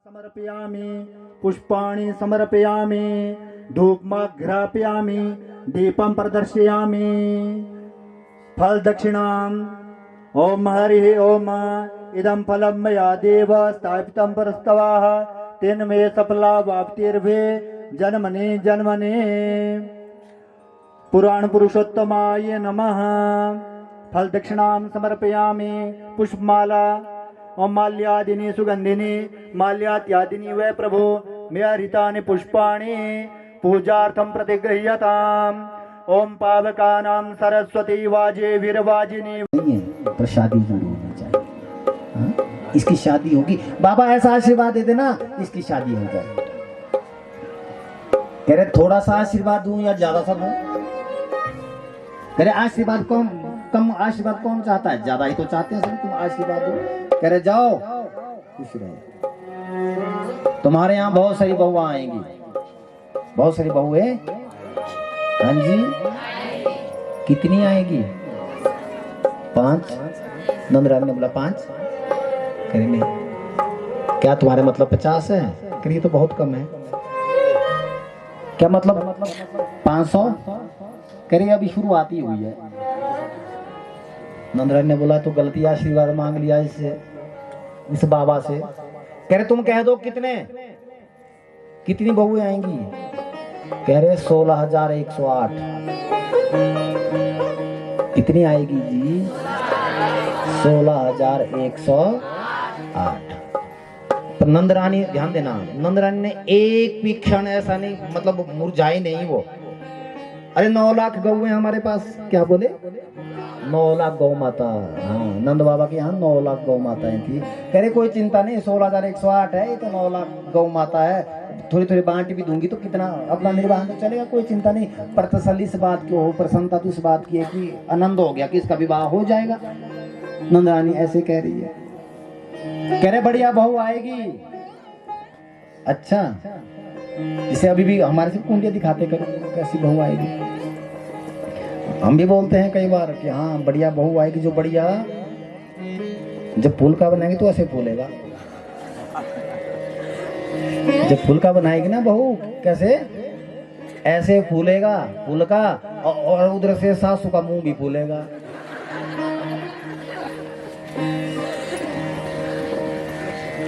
समर्पयामि पुष्पाणि समर्पयामि धूपमाघ्रापयामि दीपं प्रदर्शयामि फल दक्षिणाम् ओम हरिः ओम इदं फलं मया देव स्थापितं परस्तवाः तेन मे सफला वाप्तिर्भे जन्मनि जन्मनि पुराण पुरुषोत्तमाय नमः। फल दक्षिणां समर्पयामि पुष्पमाला ओम माल्यादिनी सुगंधिनी माल्यात्यादिनी वै प्रभो मेहरितानि पुष्पाणि पूजार्थं प्रतिगृह्यताम् ओम पावकानां सरस्वती वाजे वीरवाजिनी। तो शादी जरूर होनी चाहिए। हाँ? इसकी शादी होगी, बाबा ऐसा आशीर्वाद दे देना इसकी शादी हो जाए। कह रहे थोड़ा सा आशीर्वाद दूं या ज्यादा सा दूं? कह रहे आशीर्वाद कम आशीर्वाद कौन चाहता है? ज्यादा ही तो चाहते हैं सब, तुम आशीर्वाद दो। कह रहे जाओ खुश रहो, तुम्हारे यहाँ बहुत सारी बहुआ आएंगी, बहुत सारी बहु है। हाँ जी, कितनी आएगी? 5। नंदरानी ने बोला 5। कह नहीं, क्या तुम्हारे मतलब 50 है? कह तो बहुत कम है। क्या मतलब 500? कह रही अभी शुरुआत ही हुई है। नंदरानी ने बोला तो गलती आशीर्वाद मांग लिया इससे, इस बाबा से। कह रहे तुम कह दो कितनी बहुएं आएंगी? कह रहे 16,108। कितनी आएगी जी? 16,108। पर नंदरानी, ध्यान देना, नंदरानी ने एक भी क्षण ऐसा नहीं, मतलब मुरझाई नहीं वो। अरे 9 लाख गऊ हैं हमारे पास, क्या बोले? 9 लाख गौ माता। हाँ, नंद बाबा के यहाँ 9 लाख गौ माताएं थी। कह रहे कोई चिंता नहीं, 16,108 है, ये तो 9 लाख गौ माता है, थोड़ी थोड़ी बांट भी दूंगी तो कितना अपना निर्वाहन तो चलेगा, कोई चिंता नहीं। पर तसल्ली इस बात की हो, प्रसन्नता तो इस बात की है कि आनंद हो गया कि इसका विवाह हो जाएगा। नंदरानी ऐसे कह रही है। कह रहे बढ़िया बहू आएगी। अच्छा, इसे अभी भी हमारे से कुंडिया दिखाते करो, कैसी बहू आएगी। हम भी बोलते हैं कई बार कि हाँ बढ़िया बहू आएगी, जो बढ़िया, जब फूल का बनाएंगे तो ऐसे फूलेगा। जब फूल का बनाएगी ना बहू, कैसे? ऐसे फूलेगा, फूल का, और उधर से सासू का मुंह भी फूलेगा।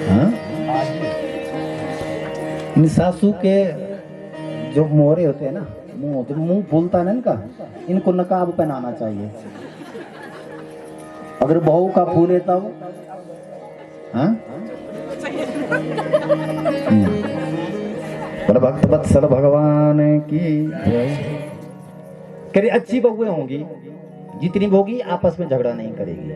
हाँ? सासू के जो मोहरे होते हैं ना, मुंह फूलता है ना इनका, इनको नकाब पहनाना चाहिए। अगर बहू का फूले तब, हाँ? पर भक्त वत्सल भगवान की। कह रही अच्छी बहुएं होंगी, जितनी होगी आपस में झगड़ा नहीं करेगी।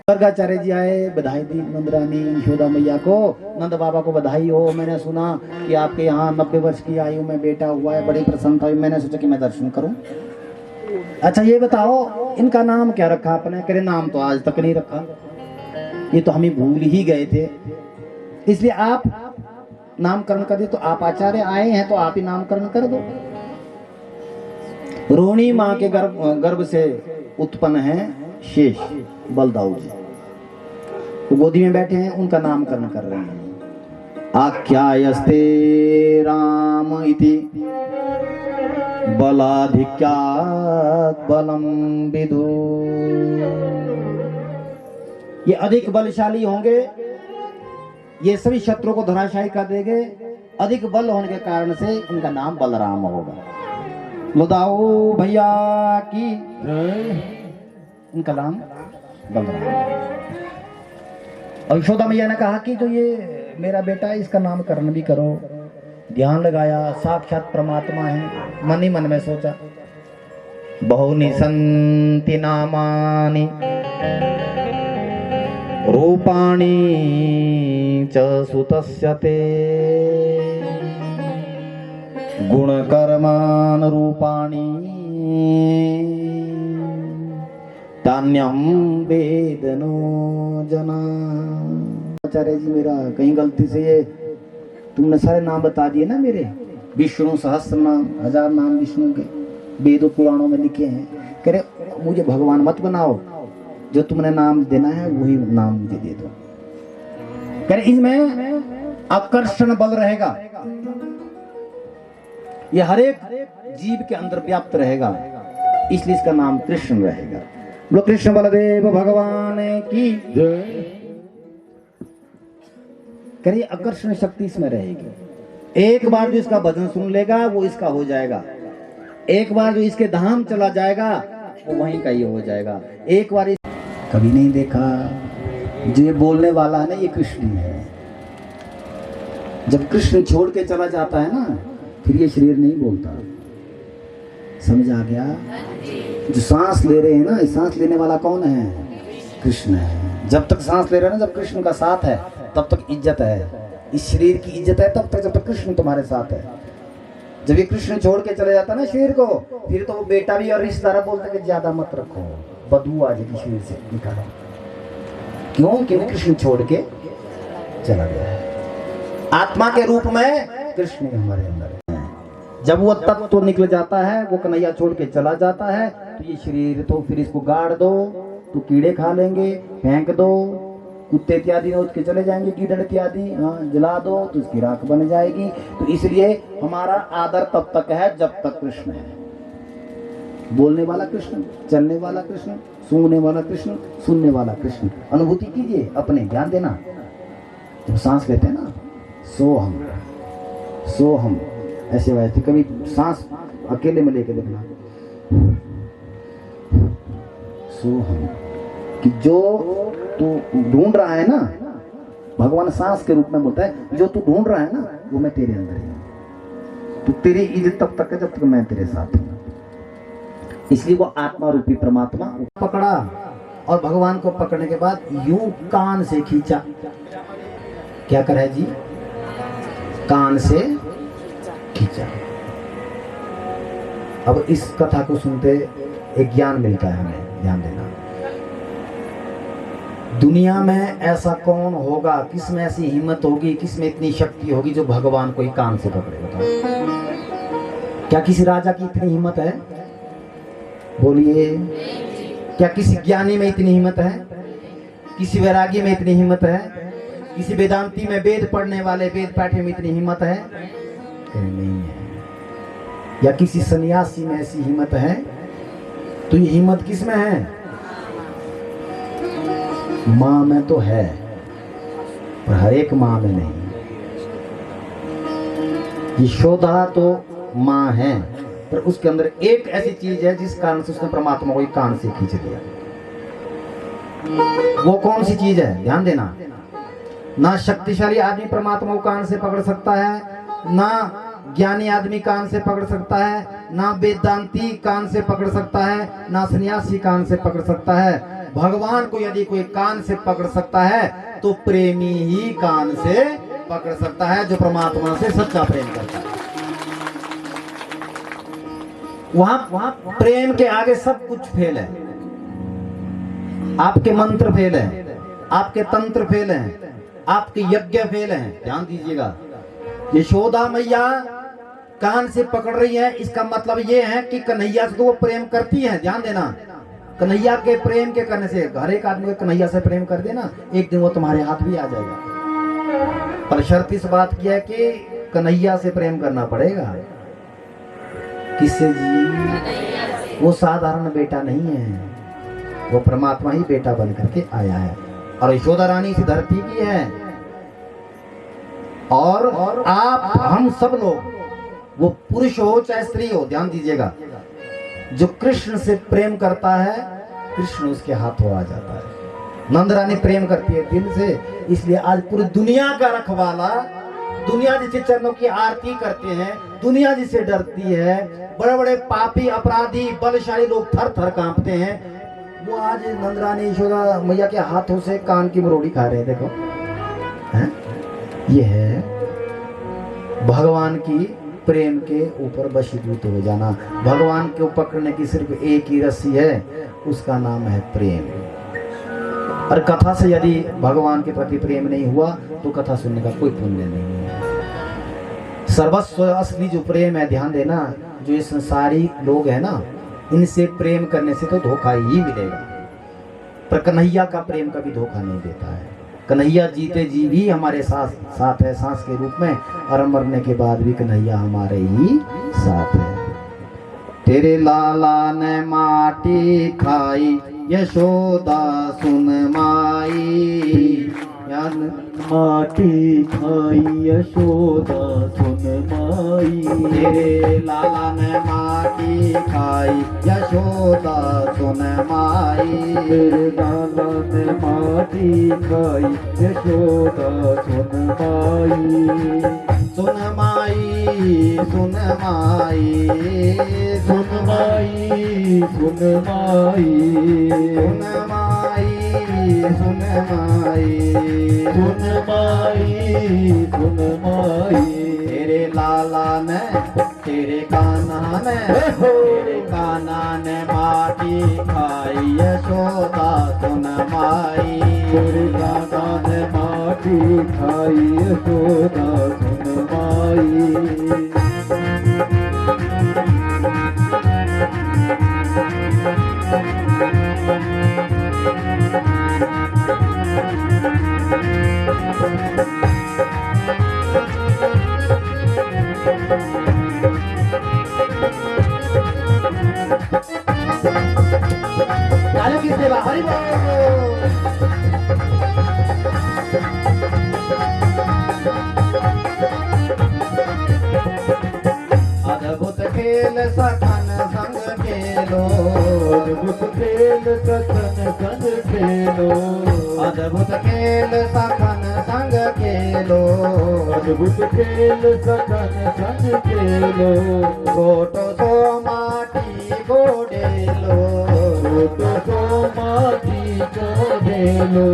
गर्गाचार्य जी आए, बधाई दी नंदरानी यशोदा मैया को। नंद बाबा को बधाई हो, मैंने सुना कि आपके यहाँ 90 वर्ष की आयु में बेटा हुआ है, बड़ी प्रसन्नता हुई, मैंने सोचा कि मैं दर्शन करूं। अच्छा ये बताओ इनका नाम क्या रखा आपने? करे नाम तो आज तक नहीं रखा, ये तो हम ही भूल ही गए थे, इसलिए आप नामकरण कर दे। तो आप आचार्य आए हैं तो आप ही नामकरण कर दो। रोहिणी माँ के गर्भ से उत्पन्न है शेष बलदाऊ जी, तो गोदी में बैठे हैं, उनका नामकरण कर रहे हैं। आख्यायस्ते राम इति बलाधिक्यात् बलम विदु। ये अधिक बलशाली होंगे, ये सभी शत्रुओं को धराशायी कर देंगे। अधिक बल होने के कारण से इनका नाम बलराम होगा। मुदाओ भैया की, इनका नाम बलराम। और यशोदा मैया ने कहा कि जो ये मेरा बेटा है इसका नामकरण भी करो। ध्यान लगाया, साक्षात परमात्मा है। मन ही मन में सोचा, बहुनि सन्ति नामानि रूपाणि च सुतस्य ते गुणकर्मान् रूपाणि तान्यं वेदनो जना। आचार्य जी मेरा कहीं गलती से ये तुमने सारे नाम बता दिए ना मेरे, विष्णु सहस्त्र नाम, 1000 नाम विष्णु के वेदों पुराणों में लिखे हैं। कह रहे मुझे भगवान मत बनाओ, जो तुमने नाम देना है वही नाम मुझे दे दो। कह रहे इसमें आकर्षण बल रहेगा, ये हर एक जीव के अंदर व्याप्त रहेगा, इसलिए इसका नाम कृष्ण रहेगा। बोलो कृष्ण बलदेव भगवान की जय। करिए आकर्षण शक्ति इसमें रहेगी। एक बार जो इसका भजन सुन लेगा वो इसका हो जाएगा, एक बार जो इसके धाम चला जाएगा वो वहीं का ही हो जाएगा। एक बार कभी नहीं देखा जो ये बोलने वाला है ना, ये कृष्ण है। जब कृष्ण छोड़ के चला जाता है ना, फिर ये शरीर नहीं बोलता। समझ आ गया? जो सांस ले रहे हैं ना, इस सांस लेने वाला कौन है? कृष्ण है। जब तक सांस ले रहे हैं ना, जब कृष्ण का साथ है तब तक इज्जत है। इस शरीर की इज्जत है तब तक जब तक कृष्ण तुम्हारे साथ है। जब ये कृष्ण छोड़ के चले जाता है ना शरीर को, फिर तो वो बेटा भी और रिश्तेदार बोलते हैं कि ज्यादा मत रखो, बदबू आ जाएगी शरीर से, निकालो। क्यों? क्योंकि कृष्ण छोड़ के चला गया है। आत्मा के रूप में कृष्ण हमारे अंदर है। जब वो तत्व तो निकल जाता है, वो कन्हैया छोड़ के चला जाता है, तो ये शरीर तो फिर इसको गाड़ दो तो कीड़े खा लेंगे, फेंक दो, कुत्ते इत्यादि नोच के चले जाएंगे, कीड़े इत्यादि, जला दो तो उसकी राख बन जाएगी। तो इसलिए हमारा आदर तब तक है जब तक कृष्ण है। बोलने वाला कृष्ण, चलने वाला कृष्ण, सूंघने वाला कृष्ण, सुनने वाला कृष्ण। अनुभूति कीजिए, अपने ध्यान देना। जब सांस लेते हैं ना, सो हम ऐसे वैसे, कभी सांस अकेले में लेके देखना, सो हम, कि जो तू ढूंढ रहा है ना, भगवान सांस के रूप में बोलता है, जो तू ढूंढ रहा है ना वो मैं तेरे अंदर ही हूं। तो तेरी इज्जत तब तक है जब तक मैं तेरे साथ हूं। इसलिए वो आत्मा रूपी परमात्मा पकड़ा, और भगवान को पकड़ने के बाद यूं कान से खींचा। क्या करा जी? कान से खींचा। अब इस कथा को सुनते एक ज्ञान मिलता है हमें, ध्यान देना। दुनिया में ऐसा कौन होगा, किस में ऐसी हिम्मत होगी, किस में इतनी शक्ति होगी जो भगवान को ही कान से पकड़े? बताओ, क्या किसी राजा की इतनी हिम्मत है? बोलिए। क्या किसी ज्ञानी में इतनी हिम्मत है? किसी वैरागी में इतनी हिम्मत है? किसी वेदांती में, वेद पढ़ने वाले, वेद पाठे में इतनी हिम्मत है? नहीं है। या किसी सन्यासी में ऐसी हिम्मत है? तो ये हिम्मत किस में है? मां में तो है, पर हर एक मां में नहीं। यशोदा तो मां है, पर उसके अंदर एक ऐसी चीज है जिस कारण से उसने परमात्मा को कान से खींच लिया। वो कौन सी चीज है? ध्यान देना। ना शक्तिशाली आदमी परमात्मा को कान से पकड़ सकता है, ना ज्ञानी आदमी कान से पकड़ सकता है, ना वेदांती कान से पकड़ सकता है, ना सन्यासी कान से पकड़ सकता है। भगवान को यदि कोई कान से पकड़ सकता है तो प्रेमी ही कान से पकड़ सकता है, जो परमात्मा से सच्चा प्रेम करता है। वहां प्रेम के आगे सब कुछ फेल है। आपके मंत्र फेल है, आपके तंत्र फेल हैं, आपके यज्ञ फेल हैं। ध्यान दीजिएगा। यशोदा मैया कान से पकड़ रही है, इसका मतलब ये है कि कन्हैया से तो वो प्रेम करती है। ध्यान देना। कन्हैया के प्रेम के करने से, हर एक आदमी को कन्हैया से प्रेम कर देना, एक दिन वो तुम्हारे हाथ भी आ जाएगा। पर शर्त इस बात की है कि कन्हैया से प्रेम करना पड़ेगा। किससे जी? वो साधारण बेटा नहीं है, वो परमात्मा ही बेटा बन करके आया है। और यशोदा रानी इस धरती की है। और आप, हम सब लोग, वो पुरुष हो चाहे स्त्री हो, ध्यान दीजिएगा, जो कृष्ण से प्रेम करता है, कृष्ण उसके हाथों आ जाता है। नंद रानी प्रेम करती है दिल से, इसलिए आज पूरी दुनिया का रखवाला, दुनिया जिसे चरणों की आरती करते हैं, दुनिया जिसे डरती है, बड़े बड़े पापी, अपराधी, बलशाली लोग थर थर कांपते हैं, वो आज नंद रानी यशोदा मैया के हाथों से कान की मरोड़ी खा रहे हैं। देखो है? ये है भगवान की प्रेम के ऊपर वशीभूत हो जाना। भगवान को पकड़ने की सिर्फ एक ही रस्सी है, उसका नाम है प्रेम। और कथा से यदि भगवान के प्रति प्रेम नहीं हुआ तो कथा सुनने का कोई पुण्य नहीं है। सर्वस्व असली जो प्रेम है, ध्यान देना, जो ये संसारी लोग है ना, इनसे प्रेम करने से तो धोखा ही मिलेगा, पर कन्हैया का प्रेम कभी धोखा नहीं देता है। कन्हैया जीते जी भी हमारे साथ साथ है सांस के रूप में, और मरने के बाद भी कन्हैया हमारे ही साथ है। तेरे लाला ने माटी खाई यशोदा सुन माई, याद माटी खाई यशोदा सुन माई। तेरे लाला ने माटी खाई यशोदा सुन माई। तेरे लाला ने माटी खाई यशोदा सुन माई। सुन माई सुन माई सुन माई सुन माई सुन माई सुन माई सुन माई सुन माई। तेरे लाला ने तेरे कान्हा ने माटी खाई यशोदा सुन माई। तेरे लाला ने माटी खाई यशोदा सुन माई। की सेवा हरि अद्भुत खेल सखन संग खेलो, अद्भुत खेल सखन संग खेलो, अद्भुत खेल सखन संग खेलो, अद्भुत खेल सखन संग खेलो। छोटो सो माटी गोडेलो, छोटो सो माटी गोडेलो,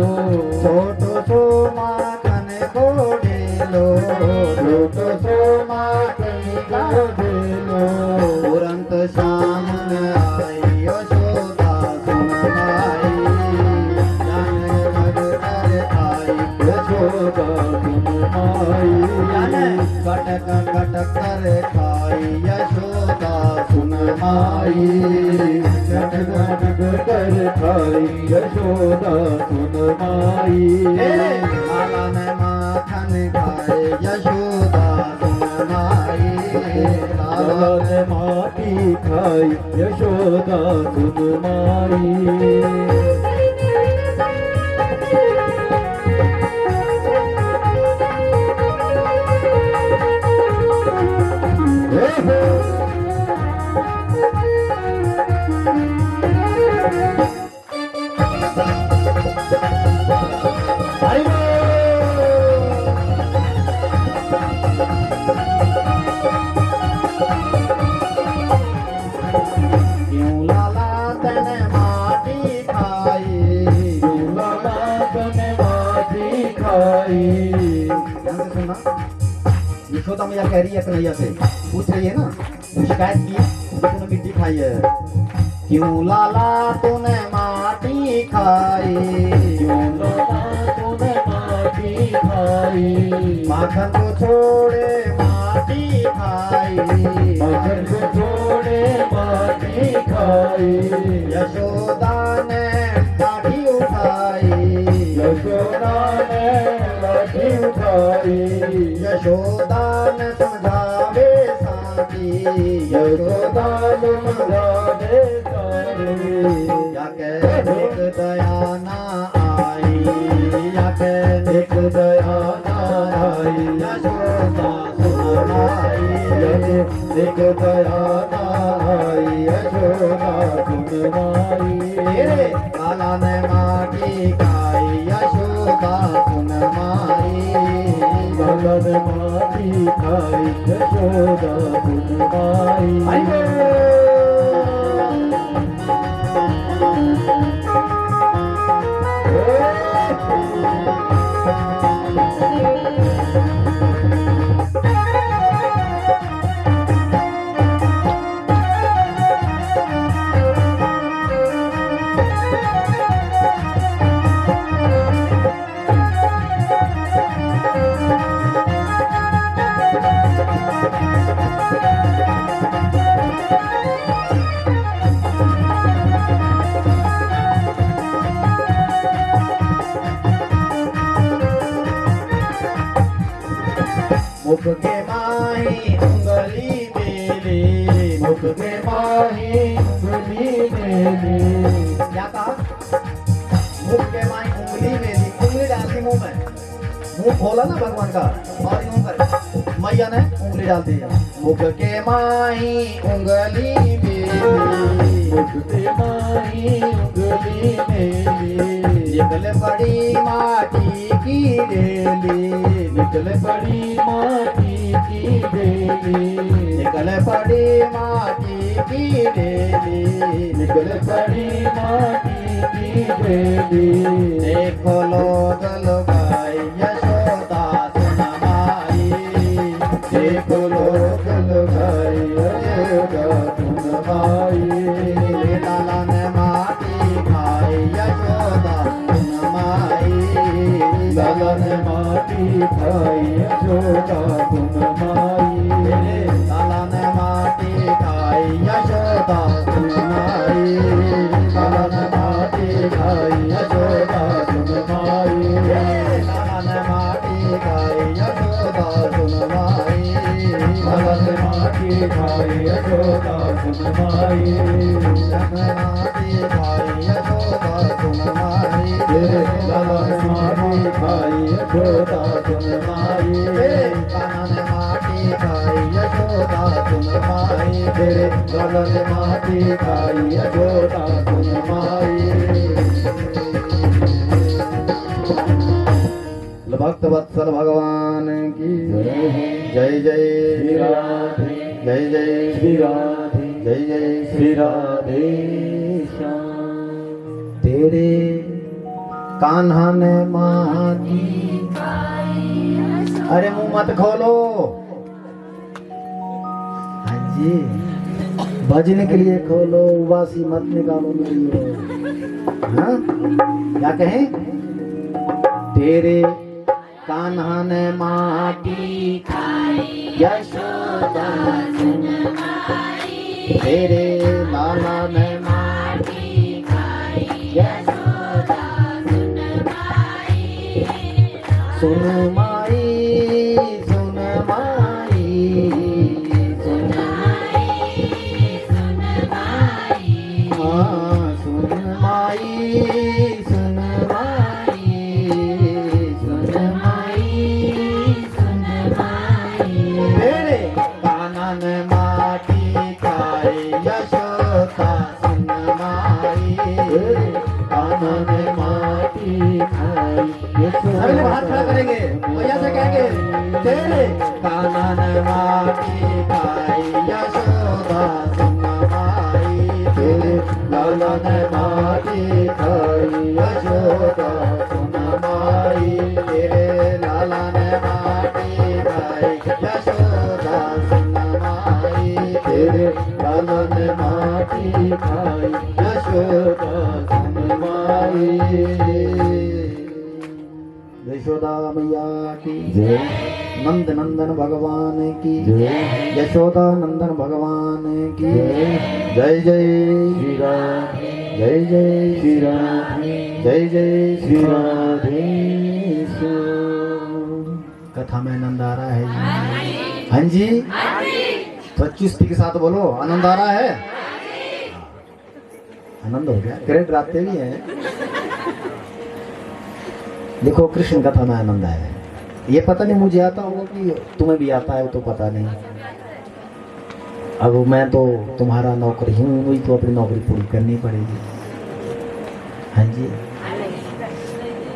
छोटो सो माखन गोडेलो, छोटो सो माखन गोडेलो। तुरंत शाम न आई यशोदा सुन माई, जान घर कर आई यशोदा सुन माई। कटक कटक कर खाई यशोदा सुन माई, कटक कटक कर खाई यशोदा सुन माई। लाला ने माखन खाए यशोदा सुन माई, लाला ने माटी खाई यशोदा सुन माई। क्यों लाला तने माटी खाई, क्यों लाला तने माटी खाई। ध्यान से सुनना, यशोदा मैया कह रही है कन्हैया से, पूछ रही है ना, शिकायत की कि तूने मिट्टी खाई है। क्यों लाला तूने माटी खाई, क्यों लाला तूने माटी खाई। माखन को छोड़े माटी खाई, माखन को छोड़े माटी खाई। यशोदा ने लाठी उठाई, यशोदा ने लाठी उठाई। यशोदा ने समझावे साथी, यशोदा ने समझावे सारे। या कह एक दया ना आई, या कह एक दया ना आई। यशोदा सुन आई, एक दया ना आई। यशोदा सुन माई। तेरे लाला ने माटी खाई यशोदा सुन माई, लाला ने माटी खाई यशोदा सुन माई। मुख के माही उंगली मेली, मुख के माही उंगली मेली, क्या कहा? मुख के माही उंगली मेली, उंगली डालती मुंह में, मुंह खोला ना भगवान का और यूं कर मैया ने उंगली डाल दी। मुख के माही उंगली मेली, मुख के माही उंगली मेली, निकल पड़ी माटी की डेली, निकल पड़ी माटी की डेली, निकल पड़ी माटी की डेली, निकल पड़ी माटी की डेली। देखो लोग लगाई यशोदा सुन माई, देखो लोग लगाई यशोदा सुन माई, लाला ने माटी खाई यशोदा सुन माई, लाला ने माटी खाई यशोदा सुन माई, लाला ने माटी खाई यशोदा सुन माई, लाला ने माटी खाई यशोदा सुन माई, लाला ने माटी खाई यशोदा सुन माई, लाला ने माटी खाई यशोदा सुन माई, माटी खाई यशोदा सुन माई, तेरे लाला ने माटी खाई यशोदा सुन माई, कान्हा ने माटी खाई यशोदा सुन माई, तेरे लाला ने माटी खाई यशोदा सुन माई। भक्त वत्सल भगवान की जय जय श्री राधे, जय जय श्री राधे, जय जय श्री राधे श्याम। तेरे कान्हा ने माटी, अरे मुंह मत खोलो। हाँ जी, भजने के लिए खोलो, उबासी मत निकालो मेरी ओर। हाँ, क्या कहें? तेरे कान्हा ने माटी खाई यशोदा सुन माई, तेरे लाला ने माटी खाई यशोदा सुन माई, सुन माई, सुन माई, सुन माई, सुन माई, हाँ सुन माई, सुन माई, सुन माई, सुन माई, तेरे कान्हा ने माटी खाई यशोदा सुन माई, कान्हा ने माटी खाई यशोदा। सभी लोग हाथ खड़ा करेंगे, भैया से कहेंगे, तेरे कान्हा ने माटी खाई यशोदा सुन माई, तेरे लाला ने माटी खाई यशोदा सुन माई, तेरे लाला ने माटी खाई यशोदा सुन माई, तेरे लाला ने माटी खाई यशोदा सुन माई। यशोदा मैया की जय, नंद नंदन भगवान की जय, यशोदा नंदन भगवान की जय। जय जय श्री राधे, जय जय श्री राधे, जय जय श्री राधे श्याम। कथा में आनंद आ रहा है जी? हाँ जी, तो चुस्ती के साथ बोलो, आनंद आ रहा है? आनंद हो गया, क्रेडिट रास्ते भी है। देखो कृष्ण कथा में आनंद आया है, ये पता नहीं मुझे आता होगा कि तुम्हें भी आता है, वो तो पता नहीं। अब मैं तो तुम्हारा नौकर ही हूँ, वही तो अपनी नौकरी पूरी करनी पड़ेगी। हाँ जी,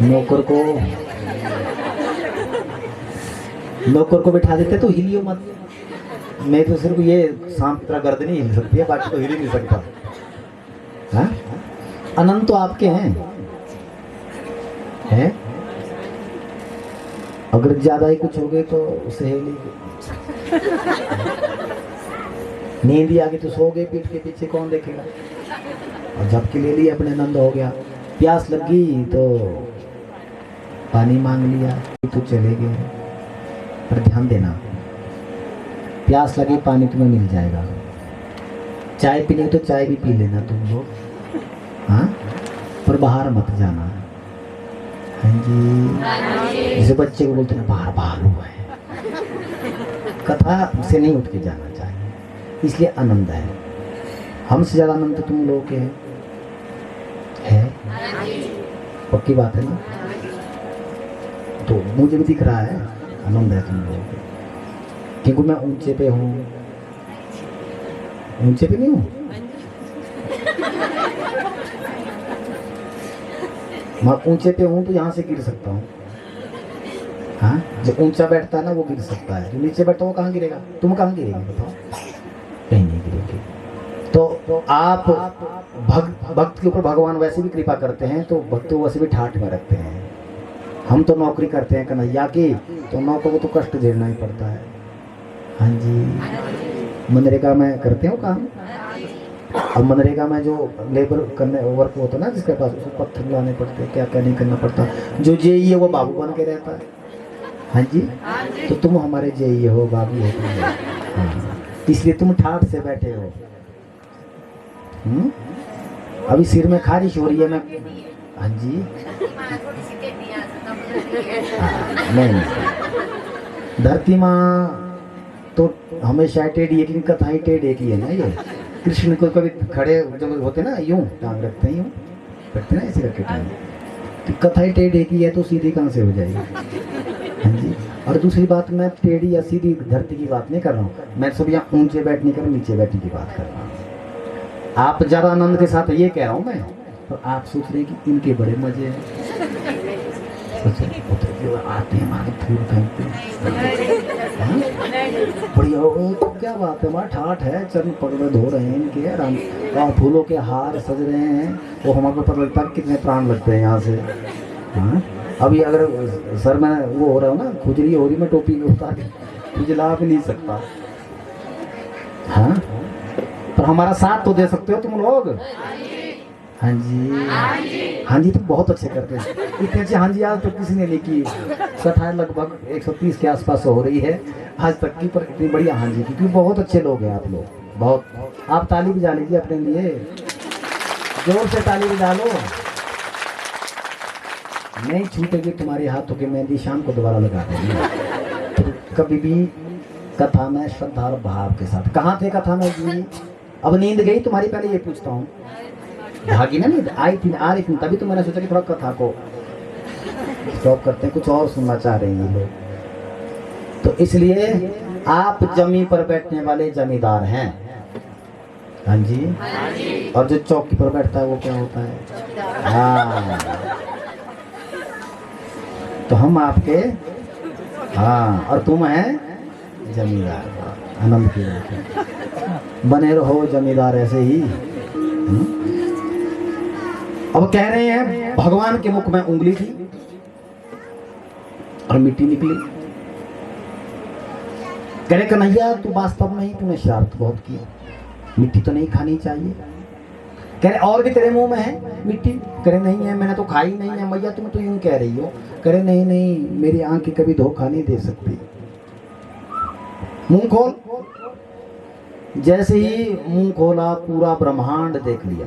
नौकर को बिठा देते तो हिलियो मत। मैं तो सिर्फ ये सांप की तरह गर्दन ही हिल सकती है, बाकी तो हिल ही नहीं सकता। हाँ, अनंत तो आपके हैं? अगर ज्यादा ही कुछ हो गए तो उसे हिलेगी। नींद ही आ गई तो सो गए, पीठ के पीछे कौन देखेगा? और झपकी ले ली, अपने आनंद हो गया। प्यास लगी तो पानी मांग लिया तो चले गए। पर ध्यान देना, प्यास लगी पानी तुम्हें मिल जाएगा। चाय पीनी तो चाय भी पी लेना तुम लोग, हाँ, पर बाहर मत जाना। हाँ जी, जैसे बच्चे को बोलते ना बाहर भालू है, कथा से नहीं उठ के जाना चाहिए, इसलिए आनंद है। हमसे ज्यादा आनंद तो तुम लोगों के है? पक्की बात है ना? तो मुझे भी दिख रहा है आनंद है तुम लोगों को, क्योंकि मैं ऊंचे पे हूँ। ऊंचे पे नहीं हूँ, मैं ऊंचे पे हूँ तो यहाँ से गिर सकता हूँ। हाँ, जो ऊंचा बैठता है ना वो गिर सकता है, जो नीचे बैठता है वो कहाँ गिरेगा? तुम कहाँ गिरेगा बताओ? कहीं नहीं गिरेगी। तो आप भक्त के ऊपर भगवान वैसे भी कृपा करते हैं, तो भक्त को वैसे भी ठाठ में रखते हैं। हम तो नौकरी करते हैं कन्हैया की, तो नौकर को तो कष्ट झेलना ही पड़ता है। हाँ जी, मनरेगा में करते हो काम। अब मनरेगा में जो लेबर करने वर्क होता है ना, जिसके पास उसको पत्थर लाने पड़ते हैं, क्या क्या नहीं करना पड़ता। जो जेई है वो बाबू बन के रहता है। हाँ जी, तो तुम हमारे जेई हो, बाबू हो तुम। हाँ, इसलिए तुम ठाठ से बैठे हो। अभी सिर में खारिश हो रही है। मैं हाँ जी, नहीं, धरती माँ तो हमेशा टेढ़ी है, लेकिन कथाएं टेढ़ी की है ना। ये कृष्ण को कभी खड़े जब होते ना, यूं टांग रखते हैं, यूं बैठते ना ऐसे रखे टांग, तो कथाएं टेढ़ी की है तो सीधी कहाँ से हो जाएगी? हाँ जी। और दूसरी बात, मैं टेढ़ी या सीधी धरती की बात नहीं कर रहा हूँ, मैं सब यहाँ ऊंचे बैठने कर नीचे बैठने की बात कर रहा हूँ। आप ज्यादा आनंद के साथ ये कह रहा हूँ मैं, तो आप सोच रहे हैं कि इनके बड़े मजे हैं। आते हैं हमारे फूल फेंकते बढ़िया हो, तो क्या बात है, हमारा ठाठ है, चरण पकड़े धो रहे हैं इनके, राम फूलों के हार सज रहे हैं, वो हमारे को पता लगता है कितने प्राण लगते हैं यहाँ से। हाँ, अभी अगर सर में वो हो रहा हो ना, खुजली हो रही, मैं टोपी उतार के खुजला भी नहीं सकता। हाँ, पर हमारा साथ तो दे सकते हो तुम लोग। हाँ जी, हाँ जी, तो बहुत अच्छे करते हैं। इतने अच्छे हाँ जी आज तो किसी ने नहीं की। सठाई लगभग 130 के आसपास हो रही है आज तक की, पर इतनी बढ़िया हाँ जी, क्योंकि बहुत अच्छे लोग हैं आप लोग, बहुत। आप ताली बजा लीजिए अपने लिए, जोर से ताली बजा लो। नहीं छूटेगी तुम्हारे हाथों की मेहंदी, शाम को दोबारा लगा देंगे। तो कभी भी कथा में श्रद्धा और भाव के साथ। कहाँ थे कथा में जी? अब नींद गई तुम्हारी? पहले ये पूछता हूँ, भागी ना नींद? आई थी, आ रही थी, तभी तो मैंने सोचा कि थोड़ा कथा को स्टॉप करते हैं, कुछ और सुनना चाह रहे हैं लोग। तो इसलिए आप जमी पर बैठने वाले जमींदार हैं। हाँ जी, और जो चौकी पर बैठता है वो क्या होता है? हाँ, तो हम आपके, हाँ, और तुम हैं जमींदार। आनंद की बात है, बने रहो जमींदार ऐसे ही। अब कह रहे हैं भगवान के मुख में उंगली थी और मिट्टी निकली। कह रहे कन्हैया तू वास्तव में ही, तूने शरारत बहुत की, मिट्टी तो नहीं खानी चाहिए। कह रहे और भी तेरे मुंह में है मिट्टी? कह रहे नहीं है, मैंने तो खाई नहीं है। मैया तुम तो यूं कह रही हो। कह रहे नहीं नहीं, मेरी आंख कभी धोखा नहीं दे सकती। मुंह खोल। जैसे ही मुंह खोला, पूरा ब्रह्मांड देख लिया।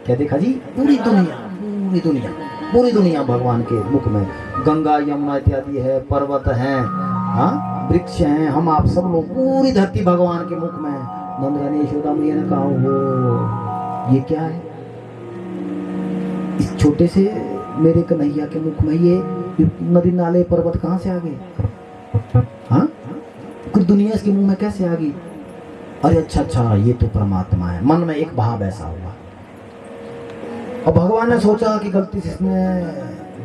क्या देखा जी? पूरी दुनिया, पूरी दुनिया, पूरी दुनिया भगवान के मुख में। गंगा यमुना इत्यादि है, पर्वत हैं, हाँ, वृक्ष हैं, हम आप सब लोग, पूरी धरती भगवान के मुख में। नंद रानी यशोदा मैया ने कहा वो ये क्या है? इस छोटे से मेरे कन्हैया के मुख में ये नदी नाले पर्वत कहाँ से आ गए? हाँ, कुछ दुनिया इसके मुंह में कैसे आ गई? अरे अच्छा अच्छा, ये तो परमात्मा है। मन में एक भाव ऐसा हुआ। और भगवान ने सोचा कि गलती से इसने,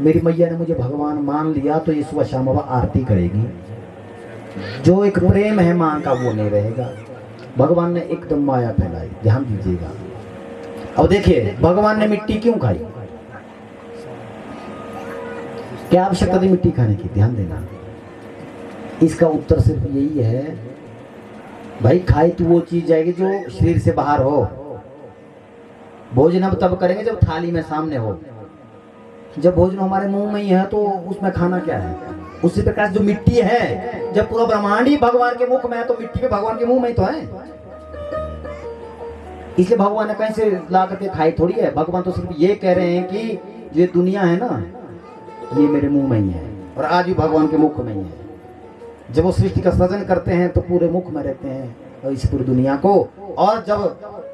मेरी मैया ने मुझे भगवान मान लिया, तो ये सुबह शाम बाबा आरती करेगी। जो एक प्रेम है माँ का वो नहीं रहेगा। भगवान ने एकदम माया फैलाई। ध्यान दीजिएगा। अब देखिए भगवान ने मिट्टी क्यों खाई? क्या आवश्यकता थी मिट्टी खाने की? ध्यान देना। इसका उत्तर सिर्फ यही है, भाई खाई तो वो चीज जाएगी जो शरीर से बाहर हो। भोजन अब तब करेंगे जब थाली में सामने हो। जब भोजन हमारे मुंह में ही है तो उसमें खाना क्या है? उसी प्रकार जो मिट्टी है, जब पूरा ब्रह्मांड ही भगवान के मुख में है तो मिट्टी भी भगवान के मुंह में ही तो है। इसलिए भगवान ने कहीं से ला करके खाई थोड़ी है। भगवान तो सिर्फ ये कह रहे हैं कि ये दुनिया है ना, ये मेरे मुंह में ही है और आज भी भगवान के मुख में ही है। जब वो सृष्टि का सृजन करते हैं तो पूरे मुख में रहते हैं और इस पूरी दुनिया को, और जब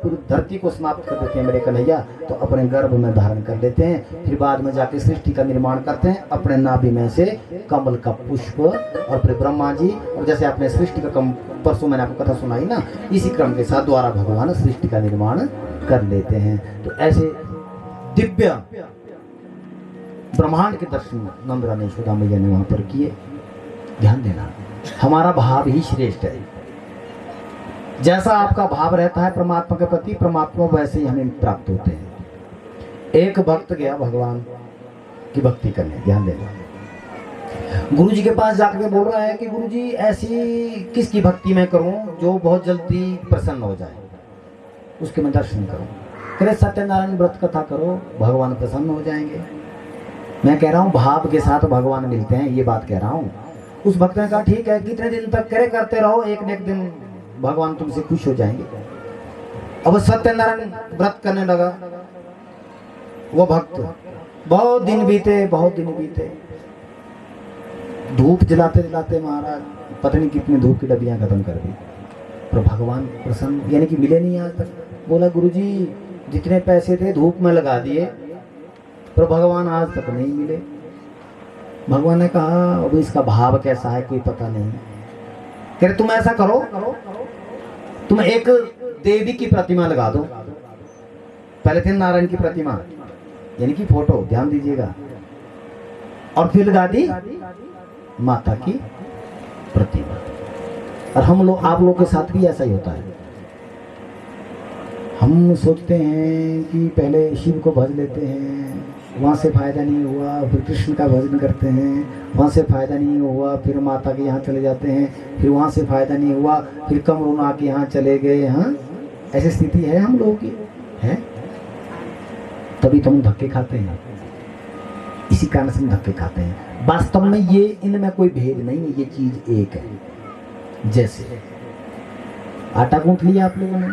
पूरी धरती को समाप्त कर देते हैं मेरे कन्हैया तो अपने गर्भ में धारण कर लेते हैं। फिर बाद में जाके सृष्टि का निर्माण करते हैं अपने नाभि में से कमल का पुष्प, और फिर ब्रह्मा जी, और जैसे आपने सृष्टि का परसों मैंने आपको कथा सुनाई ना, इसी क्रम के साथ द्वारा भगवान सृष्टि का निर्माण कर लेते हैं। तो ऐसे दिव्य ब्रह्मांड के दर्शन नंद रानी यशोदा मैया ने वहां पर किए। ध्यान देना, हमारा भाव ही श्रेष्ठ है। जैसा आपका भाव रहता है परमात्मा के प्रति, परमात्मा वैसे ही हमें प्राप्त होते हैं। एक भक्त गया भगवान की भक्ति करने, ध्यान देना, गुरु जी के पास जाकर के बोल रहा है कि गुरु जी ऐसी किसकी भक्ति मैं करूं जो बहुत जल्दी प्रसन्न हो जाए, उसके मैं दर्शन करूं। कह रहे सत्यनारायण व्रत कथा करो, भगवान प्रसन्न हो जाएंगे। मैं कह रहा हूं भाव के साथ भगवान मिलते हैं, ये बात कह रहा हूं। उस भक्त ने कहा ठीक है, कितने दिन तक करते रहो, एक न एक दिन भगवान तुमसे खुश हो जाएंगे। अब सत्यनारायण व्रत करने लगा वो भक्त। बहुत दिन बीते, धूप जलाते जलाते महाराज पता नहीं कितनी धूप की डबियां खत्म कर दी, पर भगवान प्रसन्न यानी कि मिले नहीं आज तक। बोला गुरुजी जितने पैसे थे धूप में लगा दिए, पर भगवान आज तक नहीं मिले। भगवान ने कहा अब इसका भाव कैसा है कोई पता नहीं। कह रहे तुम ऐसा करो, तुम एक देवी की प्रतिमा लगा दो। पहले थे नारायण की प्रतिमा यानी कि फोटो, ध्यान दीजिएगा, और फिर लगा दी माता की प्रतिमा। और हम लोग, आप लोग के साथ भी ऐसा ही होता है। हम सोचते हैं कि पहले शिव को भज लेते हैं, वहाँ से फायदा नहीं हुआ, फिर कृष्ण का भजन करते हैं, वहाँ से फायदा नहीं हुआ, फिर माता के यहाँ चले जाते हैं, फिर वहाँ से फायदा नहीं हुआ, फिर कमरुना के यहाँ चले गए। हाँ, ऐसी स्थिति है हम लोगों की, है तभी तो हम धक्के खाते हैं। इसी कारण से हम धक्के खाते हैं। वास्तव में ये इनमें कोई भेद नहीं है, ये चीज एक है। जैसे आटा गूंथ लिया आप लोगों ने,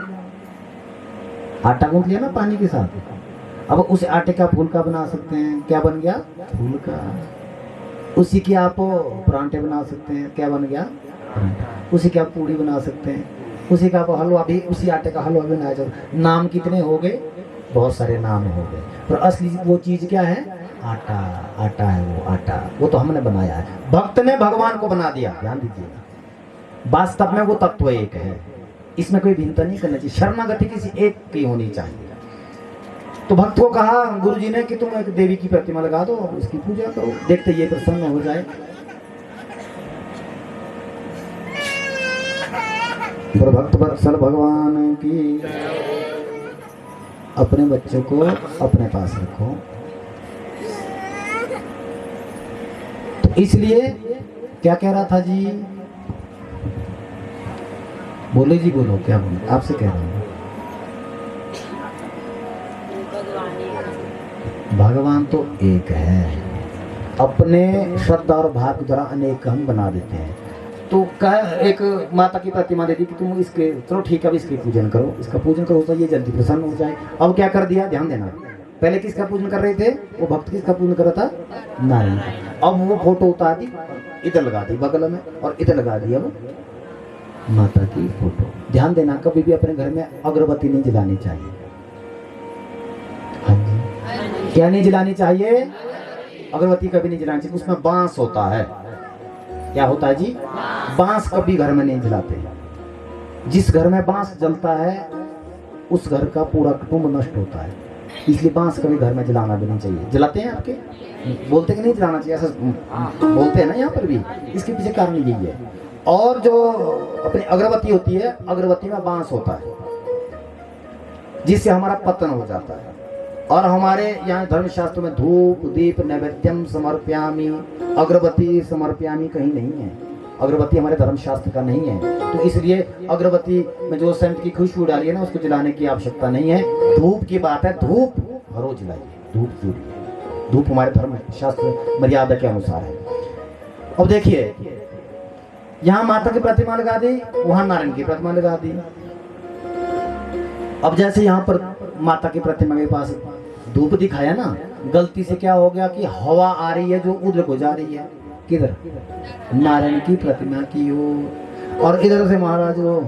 आटा गूंथ लिया ना पानी के साथ, अब उस आटे का फुलका बना सकते हैं, क्या बन गया फुलका। उसी के आप परांठे बना सकते हैं, क्या बन गया उसी के आप पूड़ी बना सकते हैं, उसी का आप हलवा भी, उसी आटे का हलवा भी बनाया जाए। नाम कितने हो गए, बहुत सारे नाम हो गए, पर असली वो चीज क्या है, आटा। आटा है वो, आटा वो तो हमने बनाया है, भक्त ने भगवान को बना दिया। ध्यान दीजिएगा, वास्तव में वो तत्व एक है, इसमें कोई भिन्नता नहीं करना चाहिए, शरणागति किसी एक की होनी चाहिए। तो भक्त को कहा गुरुजी ने कि तुम एक देवी की प्रतिमा लगा दो और उसकी पूजा करो, देखते ये प्रसन्न हो जाए। भक्त वत्सल भगवान की, अपने बच्चों को अपने पास रखो। तो इसलिए क्या कह रहा था जी, बोलो जी बोलो, क्या बोलो, आपसे कह रहा हूं। भगवान तो एक है, अपने श्रद्धा और भाव के द्वारा अनेक हम बना देते हैं। तो कह एक माता की प्रतिमा दे दी कि तुम इसके, चलो ठीक है अब इसकी पूजन करो, इसका पूजन करो तो ये जल्दी प्रसन्न हो जाए। अब क्या कर दिया, ध्यान देना, पहले किसका पूजन कर रहे थे, वो भक्त किसका पूजन कर रहा था, नारायण। अब वो फोटो उतार दी, इधर लगा दी बगल में, और इधर लगा दी अब माता की फोटो। ध्यान देना, कभी भी अपने घर में अगरबत्ती नहीं जलानी चाहिए। हाँ जी, क्या नहीं जलानी चाहिए, अगरबत्ती कभी नहीं जलानी चाहिए, उसमें बांस होता है। क्या होता है जी, बांस कभी घर में नहीं जलाते। जिस घर में बांस जलता है उस घर का पूरा कुटुंब नष्ट होता है, इसलिए बांस कभी घर में जलाना भी नहीं चाहिए। जलाते हैं आपके, बोलते कि नहीं जलाना चाहिए, ऐसा बोलते हैं ना यहाँ पर भी, इसके पीछे कारण यही है। और जो अपनी अगरबत्ती होती है, अगरबत्ती में बांस होता है जिससे हमारा पतन हो जाता है। और हमारे यहाँ धर्मशास्त्र में धूप दीप नैवेद्यम समर्प्यामि, अगरबत्ती समर्प्यामि कहीं नहीं है, अगरबत्ती हमारे धर्मशास्त्र का नहीं है। तो इसलिए अगरबत्ती में जो सेंट की खुशबू डाली है ना, उसको जलाने की आवश्यकता नहीं है। धूप की बात है, धूप रोज जलाइए, धूप जरूरी, धूप हमारे धर्मशास्त्र मर्यादा के अनुसार है। अब देखिए, यहाँ माता की प्रतिमा लगा दी, वहां नारायण की प्रतिमा लगा दी। अब जैसे यहाँ पर माता की प्रतिमा के पास धूप दिखाया ना, गलती से क्या हो गया कि हवा आ रही है जो उधर को जा रही है, किधर? नारायण की प्रतिमा की ओर। और इधर से महाराज वो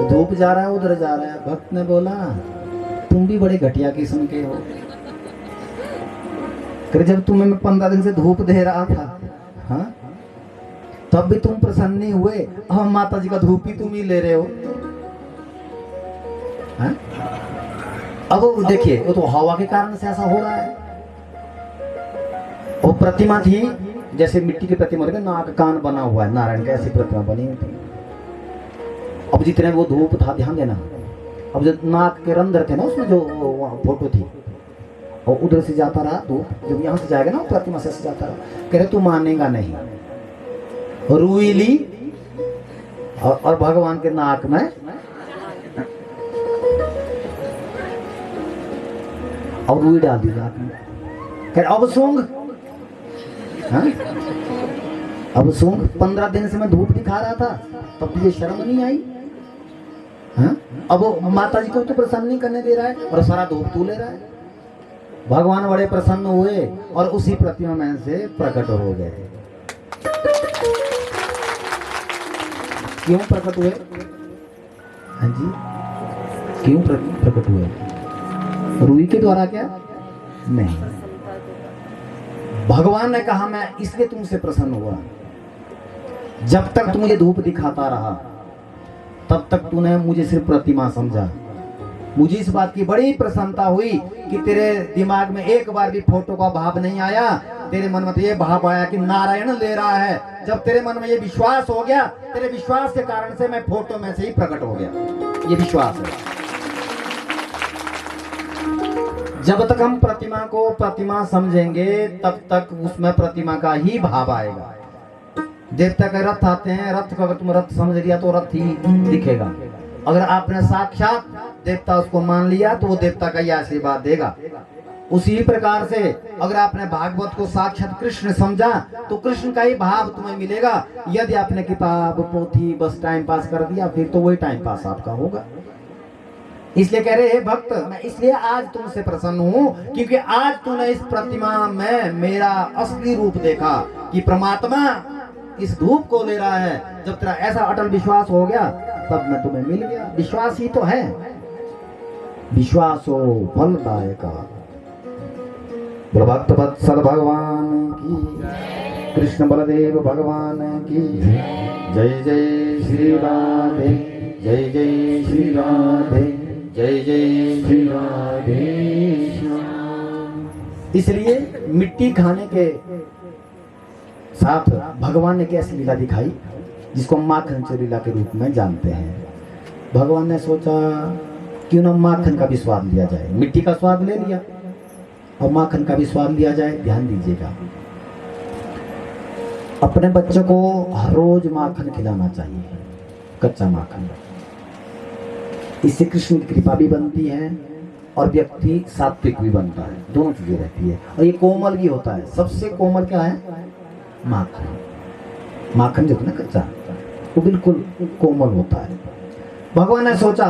धूप जा रहा है, उधर जा रहा है। भक्त ने बोला तुम भी बड़े घटिया किस्म के हो। फिर जब तुम्हें मैं 15 दिन से धूप दे रहा था, हाँ, तब भी तुम प्रसन्न नहीं हुए। हम माता जी का धूप ही तुम ही ले रहे हो, हाँ? अब वो देखिए, वो तो हवा के कारण से ऐसा हो रहा है। वो प्रतिमा थी जैसे मिट्टी की प्रतिमा, नाक कान बना हुआ है नारायण का, ऐसी प्रतिमा बनी हुई थी। अब जितने वो धूप था, ध्यान देना, अब जो नाक के रंध्र थे ना उसमें, जो वहाँ फोटो थी, और उधर से जाता रहा धूप, जब यहाँ से जाएगा ना प्रतिमा से जाता रहा। कह रहे तू मानेगा नहीं, रुई ली और भगवान के नाक में और रुई डाल दी नाक में। कह रहे अब सूंघ, हाँ? अब सूंघ। 15 दिन से मैं धूप दिखा रहा था, तब तुझे शर्म नहीं आई, हाँ? अब वो माता जी को तो प्रसन्न नहीं करने दे रहा है और सारा धूप तू ले रहा है। भगवान बड़े प्रसन्न हुए और उसी प्रतिमा में से प्रकट हो गए। क्यों प्रकट हुए? हाँ जी, क्यों प्रकट हुए? रुई के द्वारा क्या? नहीं, भगवान ने कहा मैं इसलिए तुमसे प्रसन्न हुआ, जब तक तू मुझे धूप दिखाता रहा तब तक तूने मुझे सिर्फ प्रतिमा समझा। मुझे इस बात की बड़ी प्रसन्नता हुई कि तेरे दिमाग में एक बार भी फोटो का भाव नहीं आया। तेरे मन में तो ये भाव आया कि नारायण ले रहा है। जब तेरे मन में ये विश्वास हो गया, तेरे विश्वास के कारण से मैं फोटो में से ही प्रकट हो गया। ये विश्वास है। जब तक हम प्रतिमा को प्रतिमा समझेंगे तब तक उसमें प्रतिमा का ही भाव आएगा। देवता के रथ आते हैं, रथ को अगर तुम रथ समझ लिया तो रथ ही दिखेगा। अगर आपने साक्षात देवता उसको मान लिया तो वो देवता का ही आशीर्वाद देगा। उसी प्रकार से अगर आपने भागवत को साक्षात कृष्ण समझा तो कृष्ण का ही भाव तुम्हें मिलेगा। यदि आपने किताब पोथी बस टाइम पास कर दिया फिर तो वही टाइम पास आपका होगा। इसलिए कह रहे हैं भक्त, मैं इसलिए आज तुमसे प्रसन्न हूँ क्योंकि आज तूने इस प्रतिमा में मेरा असली रूप देखा कि परमात्मा इस धूप को ले रहा है। जब तेरा ऐसा अटल विश्वास हो गया तब मैं तुम्हें मिल गया। विश्वास ही तो है, विश्वासो फलदायक। भक्त वत्सल भगवान की, कृष्ण बलदेव भगवान की जय जय श्री राधे, जय जय श्री राधे, जय जय श्री राधे। इसलिए मिट्टी खाने के साथ भगवान ने कैसी लीला दिखाई जिसको माखन चोरी लीला के रूप में जानते हैं। भगवान ने सोचा क्यों ना माखन का भी स्वाद लिया जाए। मिट्टी का स्वाद ले लिया और माखन का भी स्वाद लिया जाए। ध्यान दीजिएगा, अपने बच्चों को हर रोज माखन खिलाना चाहिए, कच्चा माखन। इससे कृष्ण की कृपा भी बनती है और व्यक्ति सात्विक भी बनता है, दोनों चीजें रहती है। और ये कोमल भी होता है। सबसे कोमल क्या है? माखन। माखन जो है ना कच्चा, वो बिल्कुल कोमल होता है। भगवान ने सोचा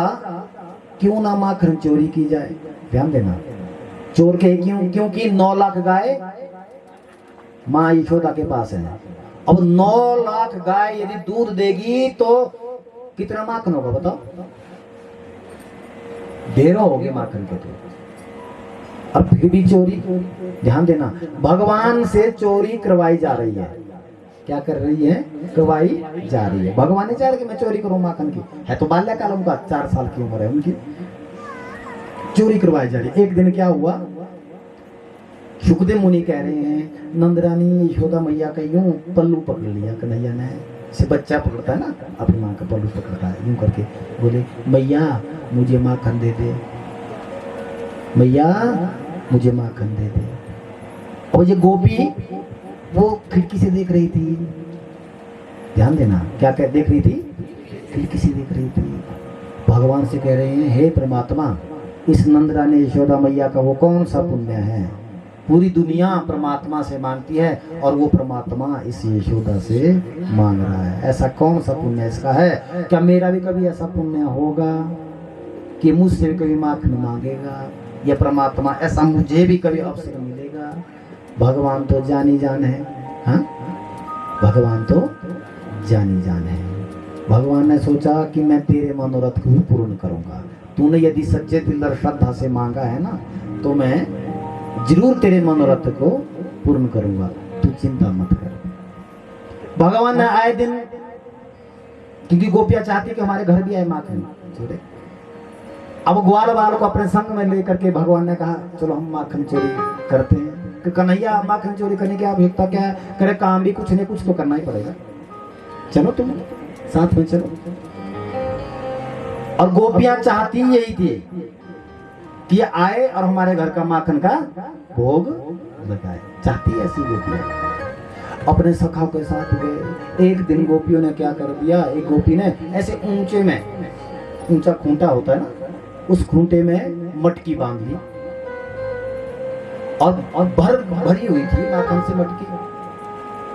क्यों ना माखन चोरी की जाए। ध्यान देना, चोर के क्यों? क्योंकि 9 लाख गाय माँ यशोदा के पास है। अब 9 लाख गाय यदि दूध देगी तो कितना माखन होगा बताओ? ढेरों होगी माखन के तो। अब फिर भी चोरी। ध्यान देना, भगवान से चोरी करवाई जा रही है। क्या कर रही है? करवाई जा रही है। भगवान ने चाह रहा कि मैं चोरी करूं माखन की। है तो बाल्यकाल उनका, 4 साल की उम्र है उनकी। चोरी करवाई जा रही है। एक दिन क्या हुआ, सुखदेव मुनि कह रहे हैं नंदरानी यशोदा मैया का यूं पल्लू पकड़ लिया कन्हैया ने। से बच्चा पकड़ता है ना, अपनी माँ का पल्लू पकड़ता है यूं करके, बोले मैया मुझे माखन दे दे, मैया मुझे माखन दे दे। और ये गोपी वो खिड़की से देख रही थी। ध्यान देना, क्या क्या देख रही थी? खिड़की से देख रही थी। भगवान से कह रहे हैं हे परमात्मा, इस नंदरानी यशोदा मैया का वो कौन सा पुण्य है? पूरी दुनिया परमात्मा से मांगती है और वो परमात्मा इस यशोदा से मांग रहा है। ऐसा कौन सा पुण्य इसका है? क्या मेरा भी कभी ऐसा पुण्य होगा कि मुझसे भी कभी माखन मांगेगा? या परमात्मा ऐसा मुझे भी कभी अवसर मिलेगा? भगवान तो जानी जान है, हाँ? भगवान तो जानी जान है। भगवान ने सोचा कि मैं तेरे मनोरथ को भी पूर्ण करूंगा। तूने यदि सच्चे दिल और श्रद्धा से मांगा है ना, तो मैं जरूर तेरे मनोरथ को पूर्ण करूंगा, तू चिंता मत कर। भगवान ने आए दिन, क्योंकि गोपियां चाहती कि हमारे घर भी आए माखन चोरी, अब ग्वाल बाल को अपने संग में लेकर के भगवान ने कहा चलो हम माखन चोरी करते हैं। कि कन्हैया माखन चोरी करने की आवश्यकता क्या है, करे काम भी कुछ नहीं कुछ तो करना ही पड़ेगा, चलो तुम साथ में चलो। और गोपियां चाहती यही थी कि आए और हमारे घर का माखन का भोग लगाए, चाहती ऐसी गोपियां। अपने सखा के साथ गए। एक दिन गोपियों ने क्या कर दिया, एक गोपी ने ऐसे ऊंचे में, ऊंचा खूंटा होता है ना, उस खूंटे में मटकी बांध ली और भरी हुई थी माखन से मटकी।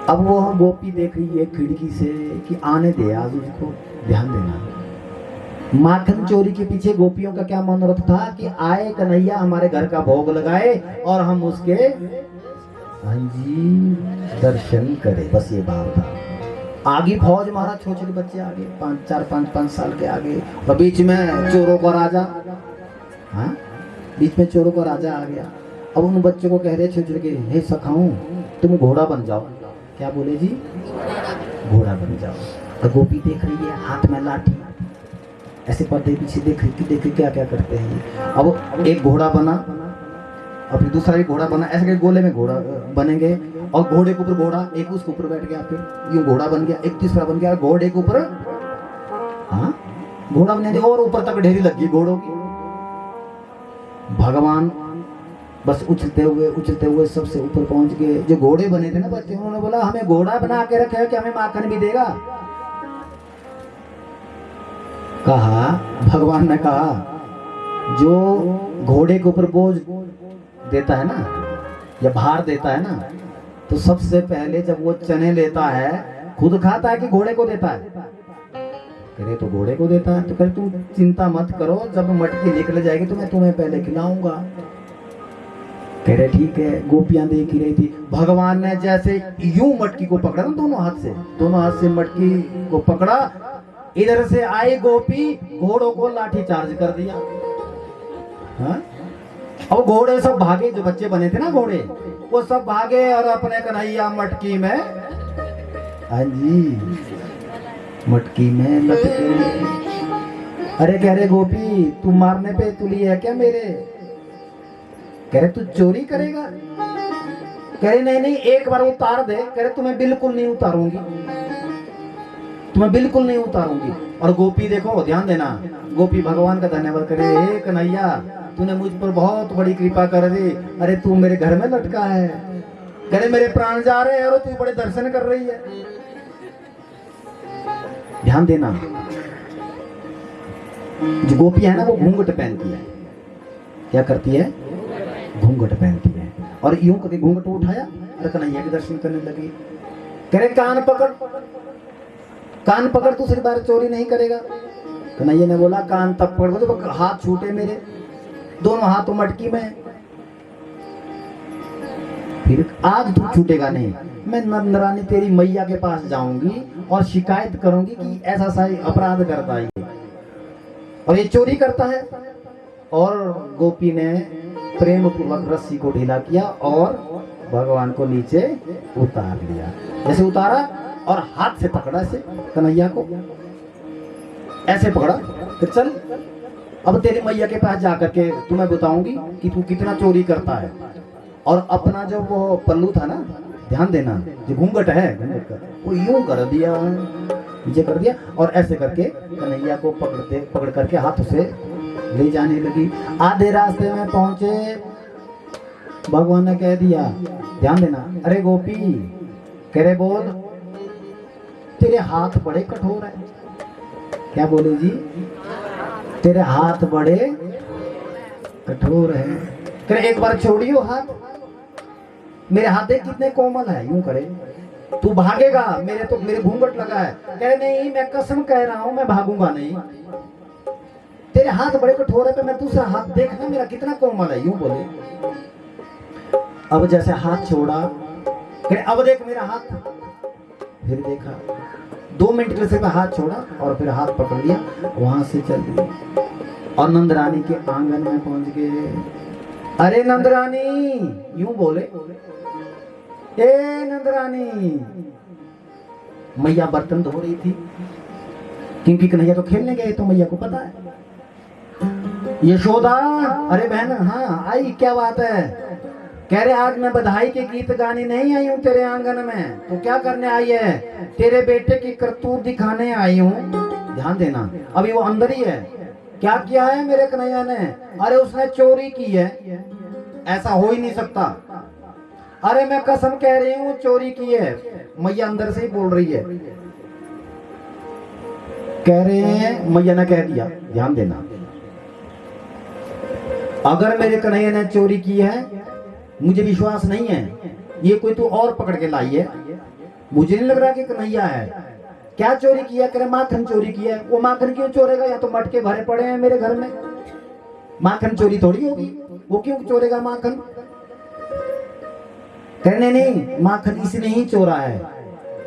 अब वो गोपी देख रही है खिड़की से कि आने दे आज उसको, ध्यान देना। माखन चोरी के पीछे गोपियों का क्या मनोरथ था कि आए कन्हैया हमारे घर का भोग लगाए और हम उसके हाँ जी दर्शन करें, बस ये भाव था। आगे फौज मारा, छोटे छोटे बच्चे आगे, 5 साल के आगे, और बीच में चोरों का राजा, हाँ बीच में चोरों का राजा आ गया। अब उन बच्चों को कह रहे छोटे के, हे सखाऊं तुम घोड़ा बन जाओ। क्या बोले जी, घोड़ा बन जाओ। और गोपी देख रही है हाथ में लाठी, ऐसे पर्दे पीछे देख रही, देख क्या क्या करते हैं। अब एक घोड़ा बना और फिर दूसरा भी घोड़ा बना, ऐसे के गोले में घोड़ा बनेंगे और घोड़े के ऊपर घोड़ा, एक उसके ऊपर बैठ गया, फिर यूं घोड़ा बन गया, एक तीसरा बन गया घोड़े के ऊपर, हाँ घोड़ा बनेंगे और ऊपर तक ढेरी लग गई घोड़ों की। भगवान बस उछलते हुए सबसे ऊपर पहुंच गए। जो घोड़े बने थे ना बच्चे, उन्होंने बोला हमें घोड़ा बना के रखे कि हमें माखन भी देगा। कहा, भगवान ने कहा जो घोड़े के ऊपर बोझ देता है ना या भार देता है ना, तो सबसे पहले जब वो चने लेता है खुद खाता है कि घोड़े को देता है? करे तो घोड़े को देता है। तो करे तुम चिंता मत करो, जब मटकी निकल जाएगी तो मैं तुम्हें पहले खिलाऊंगा। कह रहे ठीक है। गोपियां देख ही रही थी। भगवान ने जैसे यूं मटकी को पकड़ा ना दोनों हाथ से मटकी को पकड़ा, इधर से आई गोपी, घोड़ों को लाठी चार्ज कर दिया। हाँ? अब घोड़े सब भागे, जो बच्चे बने थे ना घोड़े, वो सब भागे और अपने कन्हैया मटकी में, हाँ जी मटकी में लटके। अरे कह रहे गोपी तू मारने पे तुली है क्या मेरे? कह रहे तू चोरी करेगा? कह रहे नहीं एक बार उतार दे। कह रहे तुम्हें बिल्कुल नहीं उतारूंगी, तुम्हें बिल्कुल नहीं उतारूंगी। और गोपी देखो, ध्यान देना, गोपी भगवान का धन्यवाद करे, हे कन्हैया तूने मुझ पर बहुत बड़ी कृपा कर दी। अरे तू मेरे घर में लटका है, कह रहे मेरे प्राण जा रहे हैं और तू बड़े दर्शन कर रही है। ध्यान देना, जो गोपी है ना वो घूंघट पहनती है। क्या करती है? घूंघट पहनती है। और यूं करके घूंघट उठाया और कन्हैया के दर्शन करने लगी। कह रहे कान पकड़, तू सिर्फ बार चोरी नहीं करेगा। कन्हैया ने बोला कान तब पकड़, तो हाथ छूटे मेरे, दोनों हाथों मटकी में। फिर आज तू छूटेगा नहीं, मैं नंदरानी तेरी मैया के पास जाऊंगी और शिकायत करूंगी कि ऐसा सा अपराध करता है और ये चोरी करता है। और गोपी ने प्रेम पूर्वक रस्सी को ढीला किया और भगवान को नीचे उतार लिया। जैसे उतारा और हाथ से पकड़ा से कन्हैया को, ऐसे पकड़ा, फिर चल अब तेरी मैया के पास जाकर के तुम्हें बताऊंगी कि तू कितना चोरी करता है। और अपना जो वो पल्लू था ना, ध्यान देना, जो घूंघट है घूंघट का, वो यूं कर दिया, नीचे कर दिया और ऐसे करके कन्हैया को पकड़ करके हाथ से ले जाने लगी। आधे रास्ते में पहुंचे, भगवान ने कह दिया, ध्यान देना, अरे गोपी, कह रहे बोल, तेरे हाथ बड़े कठोर है। क्या बोले जी? तेरे हाथ बड़े कठोर है। कह रहे एक बार छोड़ियो हाथ, मेरे हाथ देख कितने कोमल है, यूं करे, तू भागेगा, मेरे घूंघट लगा है। कह रहे नहीं, मैं कसम कह रहा हूं, मैं भागूंगा नहीं, तेरे हाथ बड़े कठोर है। तो मैं दूसरा हाथ देखना मेरा कितना कोमल है, यूं बोले। अब जैसे हाथ छोड़ा, अब देख मेरा हाथ, फिर देखा, 2 मिनट के लिए सिर्फ हाथ छोड़ा और फिर हाथ पकड़ लिया, वहां से चल दिए और नंद रानी के आंगन में पहुंच गए। अरे नंद रानी, यूं बोले, ए नंद रानी। मैया बर्तन धो रही थी, क्योंकि कन्हैया तो खेलने गए तो मैया को पता है। यशोदा, अरे बहन, हाँ आई, क्या बात है? कह रहे आज मैं बधाई के गीत गाने नहीं आई हूँ तेरे आंगन में, तो क्या करने आई है? तेरे बेटे की करतूत दिखाने आई हूँ। ध्यान देना, अभी वो अंदर ही है। क्या किया है मेरे कन्हैया ने? अरे उसने चोरी की है। ऐसा हो ही नहीं सकता। अरे मैं कसम कह रही हूँ चोरी की है। मैया अंदर से ही बोल रही है। कह रहे हैं, मैया ने कह दिया, ध्यान देना, अगर मेरे कन्हैया ने चोरी की है, मुझे विश्वास नहीं है, ये कोई तू और पकड़ के लाई है। मुझे नहीं लग रहा कि कन्हैया है। क्या चोरी किया? कह रहे माखन चोरी किया है। वो माखन क्यों चोरेगा? या तो मटके भरे पड़े हैं मेरे घर में, माखन चोरी थोड़ी होगी, वो क्यों चोरेगा माखन? कहने नहीं, माखन इसने ही चोरा है।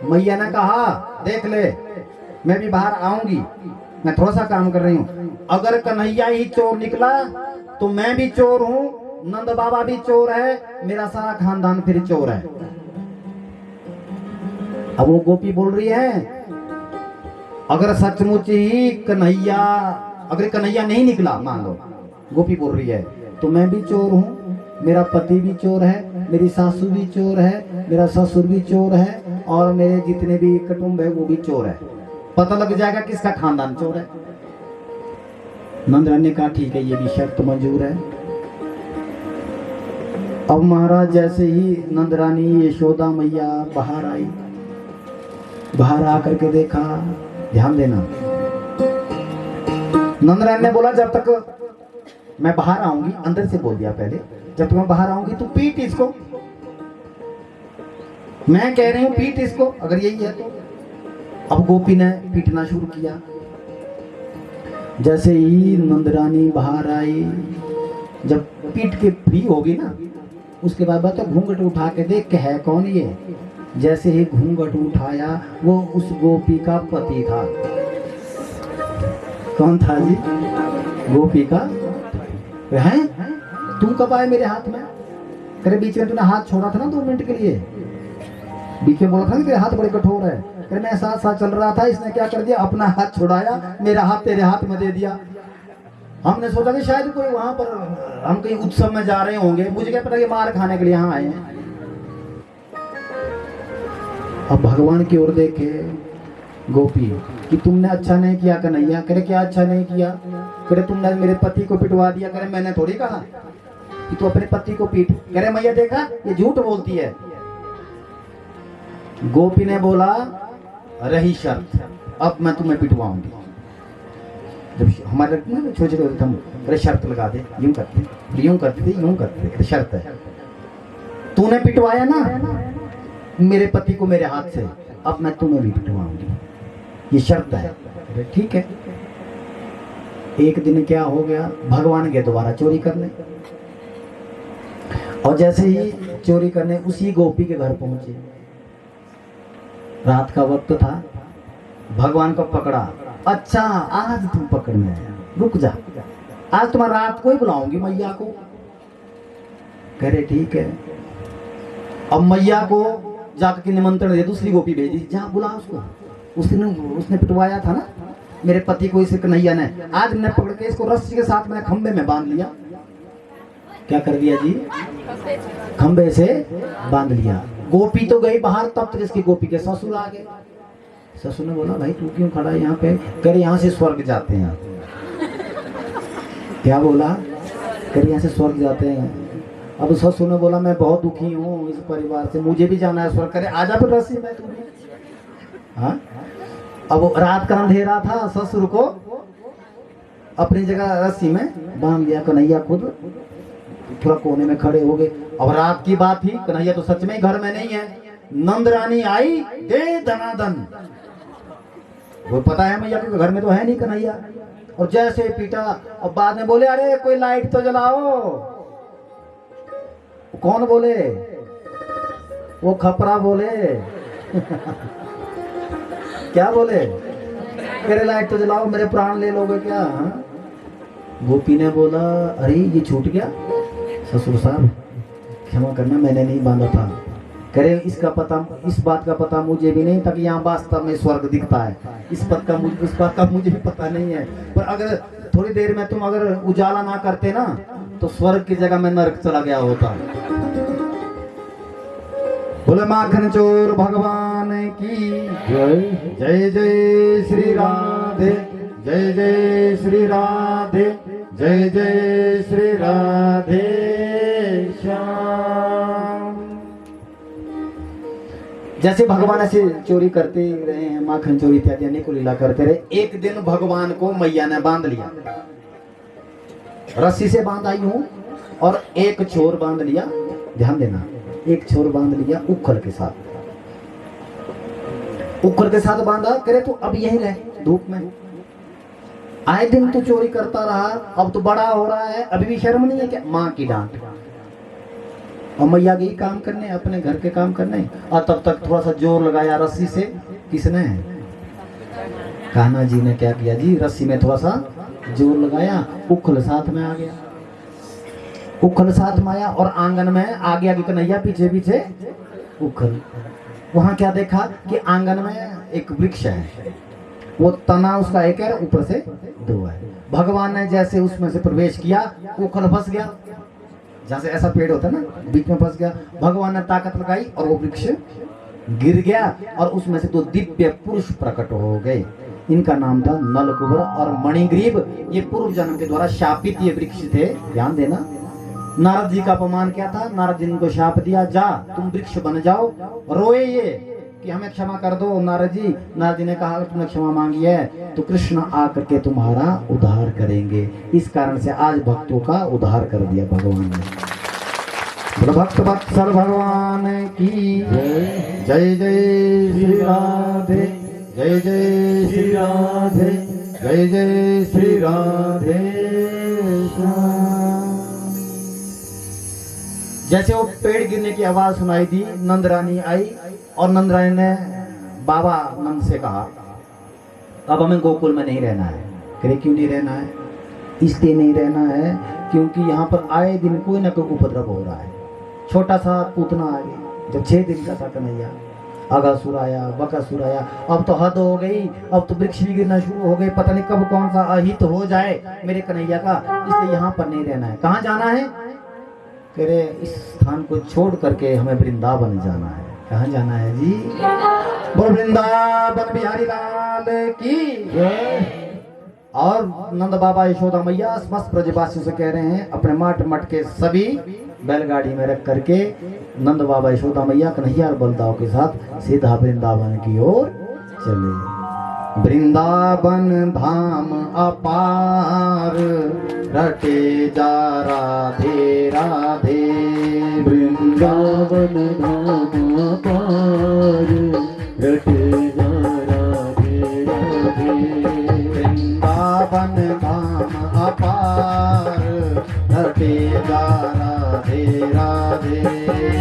मैया ने कहा, देख ले, मैं भी बाहर आऊंगी, मैं थोड़ा सा काम कर रही हूँ। अगर कन्हैया ही चोर निकला तो मैं भी चोर हूँ, नंद बाबा भी चोर है, मेरा सारा खानदान फिर चोर है। अब वो गोपी बोल रही है, अगर सचमुच ही कन्हैया, अगर कन्हैया नहीं निकला, मान लो, गोपी बोल रही है, तो मैं भी चोर हूँ, मेरा पति भी चोर है, मेरी सासू भी चोर है, मेरा ससुर भी चोर है, और मेरे जितने भी कुटुंब है वो भी चोर है। पता लग जाएगा किसका खानदान चोर है। नंदरानी ने कहा, ठीक है, ये भी शर्त मंजूर है। अब महाराज जैसे ही नंदरानी यशोदा मैया बाहर आई, बाहर आकर के देखा, ध्यान देना, नंदरानी ने बोला, जब तक मैं बाहर आऊंगी, अंदर से बोल दिया पहले, जब तक मैं बाहर आऊंगी तू पीट इसको। मैं कह रही हूं पीट इसको, अगर यही है तो। अब गोपी ने पीटना शुरू किया। जैसे ही नंदरानी बाहर आई, जब पीट के फ्री होगी ना, उसके बाद तो घूंघट उठा के देख के है कौन ये। जैसे ही घूंघट उठाया, वो उस गोपी का पति था। कौन था जी? गोपी का। है तू कब आए मेरे हाथ में? करे बीच में तूने हाथ छोड़ा था ना 2 मिनट के लिए, बीच में बोला था ना तेरे हाथ बड़े कठोर है। करे मैं साथ साथ चल रहा था, इसने क्या कर दिया, अपना हाथ छुड़ाया, मेरा हाथ तेरे हाथ में दे दिया। हमने सोचा कि शायद कोई वहां पर, हम कहीं उत्सव में जा रहे होंगे, मुझे क्या पता कि मार खाने के लिए यहाँ आए हैं। अब भगवान की ओर देखे गोपी कि तुमने अच्छा नहीं किया कन्हैया। करे क्या अच्छा नहीं किया? करे तुमने मेरे पति को पिटवा दिया। करे मैंने थोड़ी कहा कि तू अपने पति को पीट। करे मैया देखा, ये झूठ बोलती है। गोपी ने बोला, रही शर्त, अब मैं तुम्हें पिटवाऊंगी। जब हमारे छोटे छोटे होते हम, अरे शर्त लगा दे, यूं करते यूं करते यूं करते, शर्त है, तूने पिटवाया ना मेरे पति को मेरे हाथ से, अब मैं तुम्हें भी पिटवाऊंगी, ये शर्त है। अरे ठीक है। एक दिन क्या हो गया, भगवान गए दोबारा चोरी करने, और जैसे ही चोरी करने उसी गोपी के घर पहुंचे। रात का वक्त था, भगवान को पकड़ा। अच्छा आज तुम पकड़ने आया, रुक जा, आज तुम्हारा रात को ही बुलाऊंगी मैया को। कह रहे ठीक है। अब मैया को जाकर के निमंत्रण दे, दूसरी गोपी भेजी, जा बुला उसको, उसने पिटवाया था ना मेरे पति को, इसे कन्हैया ने, आज मैंने पकड़ के इसको रस्सी के साथ मैंने खंबे में बांध लिया। क्या कर दिया जी? खंबे से बांध लिया। गोपी तो गई बाहर, तब तक इसकी गोपी के ससुर आ गए। ससुर ने बोला, भाई तू क्यों खड़ा है यहाँ पे? कह यहाँ से स्वर्ग जाते हैं। क्या बोला? कह यहाँ से स्वर्ग जाते हैं। अब ससुर ने बोला, मैं बहुत दुखी हूँ इस परिवार से, मुझे भी जाना है स्वर्ग। करे आजा फिर रस्सी में तू। हाँ, अब रात का अंधेरा था, ससुर को अपनी जगह रस्सी में बांध लिया। कन्हैया खुद थोड़ा कोने में खड़े हो गए। अब रात की बात थी, कन्हैया तो सच में घर में नहीं है। नंदरानी आई, दे दनादन, वो पता है मैया के घर में तो है नहीं कन्हैया, और जैसे पीटा। अब बाद में बोले, अरे कोई लाइट तो जलाओ। कौन बोले? वो खपरा बोले। क्या बोले, मेरे लाइट तो जलाओ, मेरे प्राण ले लोगे क्या? हाँ? गोपी ने बोला अरे ये छूट गया, ससुर साहब क्षमा करना, मैंने नहीं बांधा था। करे इसका पता, इस बात का पता मुझे भी नहीं था कि यहाँ वास्तव में स्वर्ग दिखता है। इस बात का मुझे भी पता नहीं है, पर अगर थोड़ी देर में तुम अगर उजाला ना करते ना तो स्वर्ग की जगह में नरक चला गया होता। बोले माखन चोर भगवान की जय। जय जय श्री राधे, जय जय श्री राधे, जय जय श्री राधे श्याम। जैसे भगवान ऐसे चोरी करते रहे हैं, माखन चोरी इत्यादि अनेक लीला करते रहे। एक दिन भगवान को मैया ने बांध लिया, रस्सी से बांध आई हूं, और एक छोर बांध लिया, ध्यान देना, एक छोर बांध लिया उखल के साथ, उखल के साथ बांधा। करे तो अब यही रहे धूप में, आए दिन तो चोरी करता रहा, अब तो बड़ा हो रहा है, अभी भी शर्म नहीं है क्या? माँ की डांट, और मैया गई काम करने, अपने घर के काम करने, और तब तक थोड़ा सा जोर लगाया रस्सी से। किसने? कान्हा जी ने क्या किया जी, रस्सी में थोड़ा सा जोर लगाया, उखल साथ में आ गया, उखल साथ में आया, और आंगन में आगे आगे कन्हैया, पीछे पीछे उखल। वहां क्या देखा कि आंगन में एक वृक्ष है, वो तना उसका एक है, ऊपर से दो है। भगवान ने जैसे उसमें से प्रवेश किया, उखल फंस गया, जैसे ऐसा पेड़ होता है ना, बीच में फंस गया। भगवान ने ताकत लगाई और वो वृक्ष गिर गया, और उसमें से दो दिव्य पुरुष प्रकट हो गए। इनका नाम था नलकुबर और मणिग्रीव। ये पूर्व जन्म के द्वारा शापित ये वृक्ष थे, ध्यान देना। नारद जी का अपमान क्या था? नारद जी ने इनको शाप दिया, जा तुम वृक्ष बन जाओ। रोए ये कि हमें क्षमा कर दो नारद जी। नारद जी ने कहा तुमने क्षमा मांगी है तो कृष्ण आकर के तुम्हारा उद्धार करेंगे। इस कारण से आज भक्तों का उद्धार कर दिया भगवान ने। भक्त वत्सल भगवान की जय। जय श्री राधे, जय जय श्री राधे, जय जय श्री राधे श्याम। जैसे वो पेड़ गिरने की आवाज सुनाई दी, नंद रानी आई, और नंद रानी ने बाबा नंद से कहा अब हमें गोकुल में नहीं रहना है। कहे क्यों नहीं रहना है? इसलिए नहीं रहना है क्योंकि यहाँ पर आए दिन कोई ना कोई उपद्रव हो रहा है। छोटा सा पूतना आ गया, जब 6 दिन का था कन्हैया, अगासुर आया, बकासुर आया, अब तो हद हो गई, अब तो वृक्ष भी गिरना शुरू हो गए, पता नहीं कब कौन सा अहित हो जाए मेरे कन्हैया का, इसलिए यहाँ पर नहीं रहना है। कहाँ जाना है? कह रहे इस स्थान को छोड़ करके हमें वृंदावन जाना है। कहाँ जाना है जी? वो वृंदावन बिहारी लाल की। और नंद बाबा यशोदा मैया समस्त ब्रजवासियों से कह रहे हैं अपने मठ मठ के सभी बैलगाड़ी में रख करके नंद बाबा यशोदा मैया कन्हैया और बलदाव के साथ सीधा वृंदावन की ओर चले। वृंदावन धाम अपार रटे जा राधे राधे। वृंदावन धाम अपार रटे जा राधे राधे। वृंदावन धाम अपार रटे जा राधे राधे।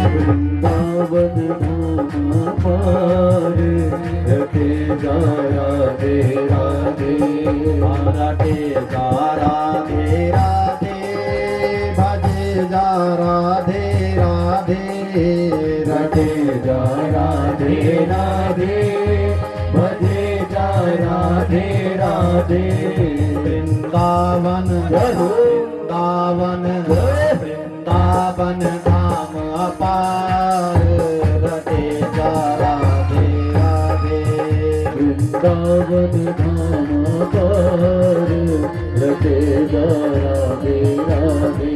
वृंदावन धाम अपार रटे जा राधे राधे। रटे जा राधे राधे, भजे जा राधे राधे। रटे जा राधे राधे, भजे जा राधे राधे। वृंदावन वृंदावन वृंदावन धाम अपार रटे जा राधे राधे। वृंदावन धाम अपार रटे जा राधे राधे।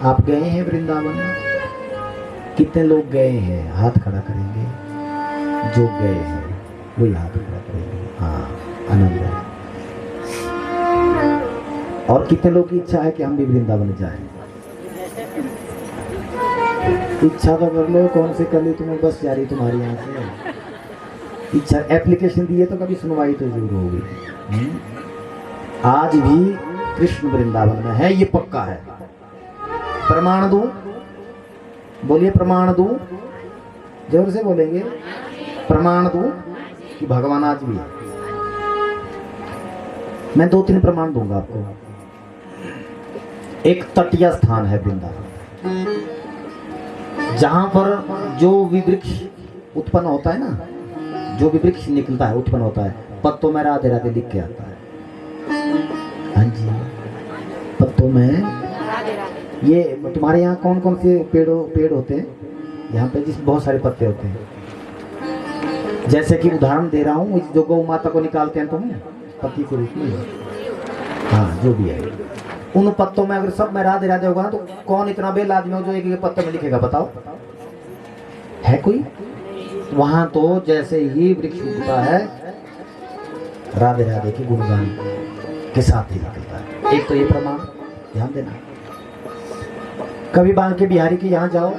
आप गए हैं वृंदावन? कितने लोग गए हैं? हाथ खड़ा करेंगे जो गए हैं, वही हाथ खड़ा करेंगे। हाँ, आनंद है। और कितने लोग की इच्छा है कि हम भी वृंदावन जाएं? इच्छा तो कर लो, कौन सी कली तुम्हें बस जा रही तुम्हारी यहाँ से। इच्छा एप्लीकेशन दी है तो कभी सुनवाई तो जरूर होगी। आज भी कृष्ण वृंदावन में है, ये पक्का है। प्रमाण दूं? बोलिए प्रमाण दूं, जोर से बोलेंगे। प्रमाण दूं कि भगवान आज भी है। मैं 2-3 प्रमाण दूंगा आपको। एक तटीय स्थान है वृंदावन, जहां पर जो भी वृक्ष उत्पन्न होता है ना, जो भी वृक्ष निकलता है उत्पन्न होता है, पत्तों में राधे राधे लिख के आता है। हाँ जी, पत्तों में। ये तुम्हारे यहाँ कौन कौन से पेड़ होते हैं यहाँ पे जिसमें बहुत सारे पत्ते होते हैं? जैसे कि उदाहरण दे रहा हूँ, जो गौ माता को निकालते हैं तुम पति के रूप में, हाँ जो भी है, उन पत्तों में अगर सब में राधे राधे होगा ना, तो कौन इतना बेल आदमी हो जो एक एक पत्ते में लिखेगा? बताओ, है कोई? वहां तो जैसे ही वृक्ष उगता है, राधे राधे के गुणगान के साथ ही निकलता है। एक तो ये प्रमाण ध्यान देना। कभी बांके बिहारी के यहाँ जाओ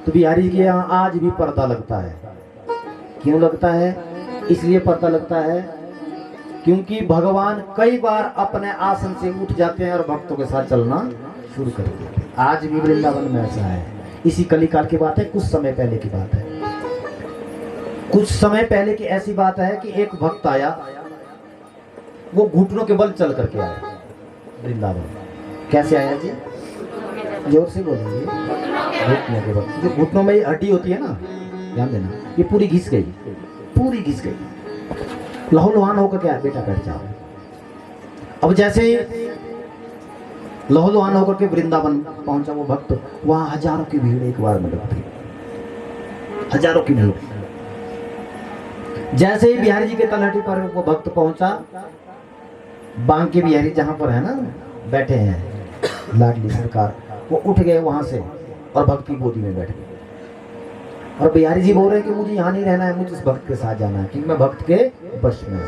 तो बिहारी के यहाँ आज भी पर्दा लगता है। क्यों लगता है? इसलिए पर्दा लगता है क्योंकि भगवान कई बार अपने आसन से उठ जाते हैं और भक्तों के साथ चलना शुरू कर देते हैं। आज भी वृंदावन में ऐसा है। इसी कलिकाल की बात है, कुछ समय पहले की बात है। कुछ समय पहले की ऐसी बात है कि एक भक्त आया, वो घुटनों के बल चल करके आया वृंदावन। कैसे आया जी? जोर से बोलेंगे। घुटनों के बल, जो घुटनों में हड्डी होती है ना, ध्यान देना, ये पूरी घिस गई, पूरी घिस गई। लहूलुहान होकर क्या बेटा बैठ जाओ। अब जैसे ही लहूलुहान होकर के वृंदावन पहुंचा वो भक्त, वहां हजारों की भीड़ एक बार में लगती, हजारों की भीड़। जैसे ही बिहारी जी के तलहटी पर वो भक्त पहुंचा, बांके बिहारी जहां पर है ना बैठे हैं लाडली सरकार, वो उठ गए वहां से और भक्त की गोदी में बैठ गए। और बिहारी जी बोल रहे हैं कि मुझे यहाँ नहीं रहना है, मुझे इस भक्त के साथ जाना है क्योंकि मैं भक्त के वश में हूँ।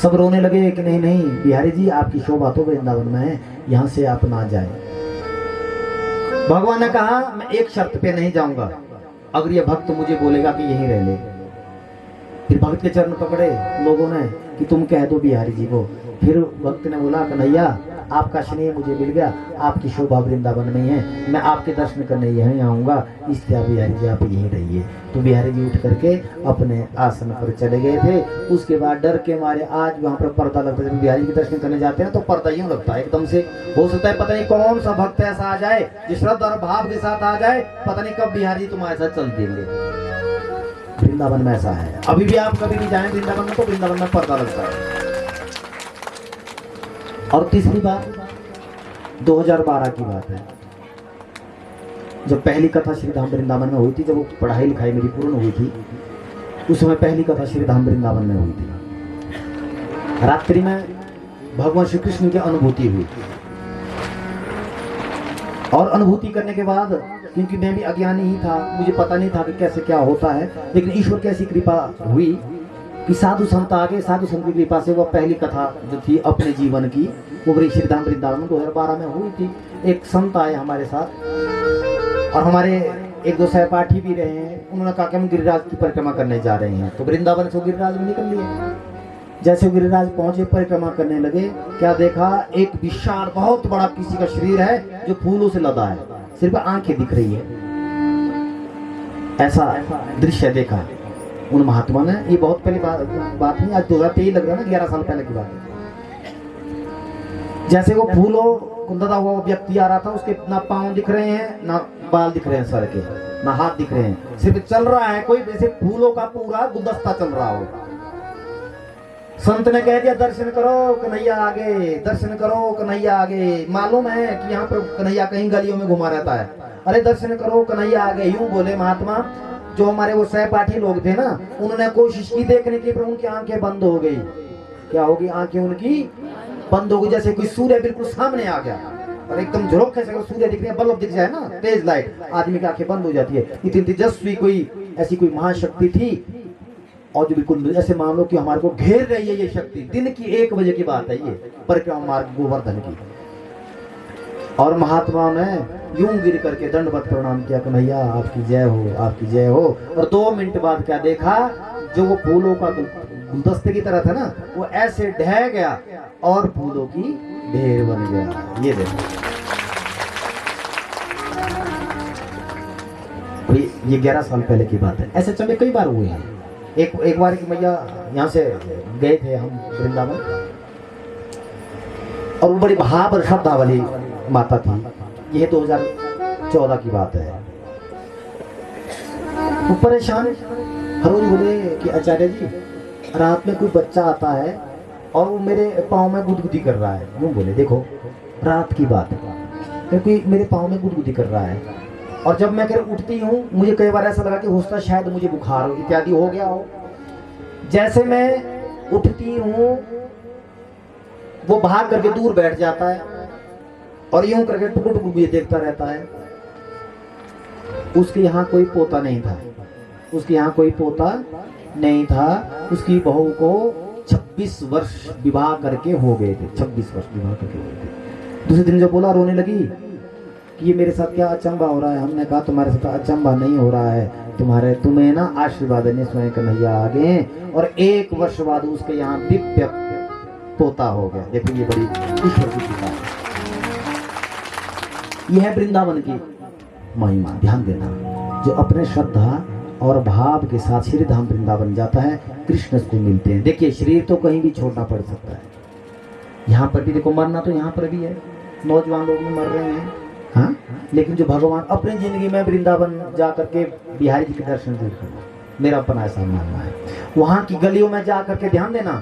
सब रोने लगे कि नहीं नहीं बिहारी जी, आपकी शोभा तो वृंदावन में है, यहाँ से आप ना जाए। भगवान ने कहा मैं एक शर्त पे नहीं जाऊंगा, अगर ये भक्त मुझे बोलेगा कि यहीं रह ले। फिर भक्त के चरण पकड़े लोगों ने कि तुम कह दो बिहारी जी को। फिर भक्त ने बोला कन्हैया आपका स्नेह मुझे मिल गया, आपकी शोभा वृंदावन में है, मैं आपके दर्शन करने यहीं आऊँगा, इसलिए बिहारी जी आप यहीं रहिए। तो बिहारी जी उठ करके अपने आसन पर चले गए थे। उसके बाद डर के मारे आज वहाँ पर पर्दा लगता है। जब बिहारी के दर्शन करने जाते हैं तो पर्दा यूँ लगता है एकदम से। हो सकता है पता नहीं कौन सा भक्त ऐसा आ जाए जिस श्रद्धा और भाव के साथ आ जाए, पता नहीं कब बिहारी जी तुम्हारे साथ चल देंगे। वृंदावन में ऐसा है। अभी भी आप कभी भी जाएं वृंदावन में तो वृंदावन में पर्दा लगता है। और तीसरी बात 2012 की बात है, जब पहली कथा श्रीधाम वृंदावन में हुई थी, जब वो पढ़ाई लिखाई मेरी पूर्ण हुई थी, उस समय पहली कथा श्रीधाम वृंदावन में हुई थी। रात्रि में भगवान श्री कृष्ण की अनुभूति हुई और अनुभूति करने के बाद, क्योंकि मैं भी अज्ञानी ही था, मुझे पता नहीं था कि कैसे क्या होता है, लेकिन ईश्वर की ऐसी कृपा हुई कि साधु संत आ गए। साधु संत की कृपा से वो पहली कथा जो थी अपने जीवन की, वो श्रीधाम वृंदावन 2012 में हुई थी। एक संत आए हमारे साथ और हमारे एक दो सहपाठी भी रहे हैं। उन्होंने कहा कि हम गिरिराज की परिक्रमा करने जा रहे हैं, तो वृंदावन से गिरिराज में निकल लिए। जैसे गिरिराज पहुंचे, परिक्रमा करने लगे, क्या देखा, एक विशाल बहुत बड़ा किसी का शरीर है जो फूलों से लदा है, सिर्फ आंखें दिख रही है। ऐसा दृश्य देखा उन महात्मा ने। ये बहुत पहले बात नहीं, आज 2023 लग रहा है ना, 11 साल पहले की बात है। जैसे वो फूलों को लदा हुआ व्यक्ति आ रहा था, उसके ना पांव दिख रहे हैं, ना बाल दिख रहे हैं सर के, ना हाथ दिख रहे हैं, सिर्फ चल रहा है कोई जैसे फूलों का पूरा गुलदस्ता चल रहा हो। संत ने कह दिया दर्शन करो कन्हैया आगे, दर्शन करो कन्हैया आगे। मालूम है कि यहाँ पर कन्हैया कहीं गलियों में घुमा रहता है। अरे दर्शन करो कन्हैया आगे, यूं बोले महात्मा। जो हमारे वो सहपाठी लोग थे ना, उन्होंने कोशिश की देखने की, पर उनकी आंखें बंद हो गई। क्या होगी? आंखें उनकी बंद हो गई। जैसे कोई सूर्य बिल्कुल सामने आ गया और एकदम झरोख से सूर्य दिख रहा है, बल्ब दिख जाए ना, तेज लाइट, आदमी की आंखें बंद हो जाती है। इतनी तेजस्वी कोई ऐसी कोई महाशक्ति थी, और जो बिल्कुल ऐसे मान लो कि हमारे को घेर रही है ये शक्ति। दिन की 1 बजे की बात है, ये परिक्रमा मार्ग गोवर्धन की। और महात्मा ने यूं गिर करके दंडवत प्रणाम किया कि भैया आपकी जय हो, आपकी जय हो। और 2 मिनट बाद क्या देखा, जो वो फूलों का गुलदस्ते की तरह था ना, वो ऐसे ढह गया और फूलों की ढेर बन गया। ये देखो, ये 11 साल पहले की बात है। ऐसे चंबे कई बार हुए हैं। एक बार की मैया यहाँ से गए थे हम वृंदावन, और वो बड़ी भाव और श्रद्धा वाली माता थी। यह 2014 की बात है। वो परेशान हर रोज बोले कि आचार्य जी, रात में कोई बच्चा आता है और वो मेरे पाँव में गुदगुदी कर रहा है। यूँ बोले, देखो रात की बात है, कोई मेरे पाँव में गुदगुदी कर रहा है। और जब मैं उठती हूँ, मुझे कई बार ऐसा लगा कि होता शायद मुझे बुखार हो इत्यादि हो गया हो। जैसे मैं उठती हूँ, वो भाग करके दूर बैठ जाता है और यूं करके टुकुर टुकुर मुझे देखता रहता है। उसके यहाँ कोई पोता नहीं था, उसके यहाँ कोई पोता नहीं था। उसकी बहू को 26 वर्ष विवाह करके हो गए थे, 26 वर्ष विवाह करके हो गए थे। दूसरे दिन जो बोला, रोने लगी कि ये मेरे साथ क्या अचंबा हो रहा है। हमने कहा तुम्हारे साथ अचंबा नहीं हो रहा है, तुम्हें ना आशीर्वाद देने स्वयं कन्हैया आ गए। और 1 वर्ष बाद उसके यहाँ दिव्य पोता हो गया। देखो ये बड़ी ईश्वर की कृपा है। यह है वृंदावन की महिमा। ध्यान देना, जो अपने श्रद्धा और भाव के साथ श्री धाम वृंदावन जाता है, कृष्ण को मिलते हैं। देखिए, शरीर तो कहीं भी छोड़ना पड़ सकता है। यहाँ पर भी देखो, मरना तो यहाँ पर भी है, नौजवान लोग भी मर रहे हैं, हाँ। लेकिन जो भगवान अपनी जिंदगी में वृंदावन जा करके बिहारी जी के दर्शन जरूर करना, मेरा अपना ऐसा मानना है। वहां की गलियों में जा करके, ध्यान देना,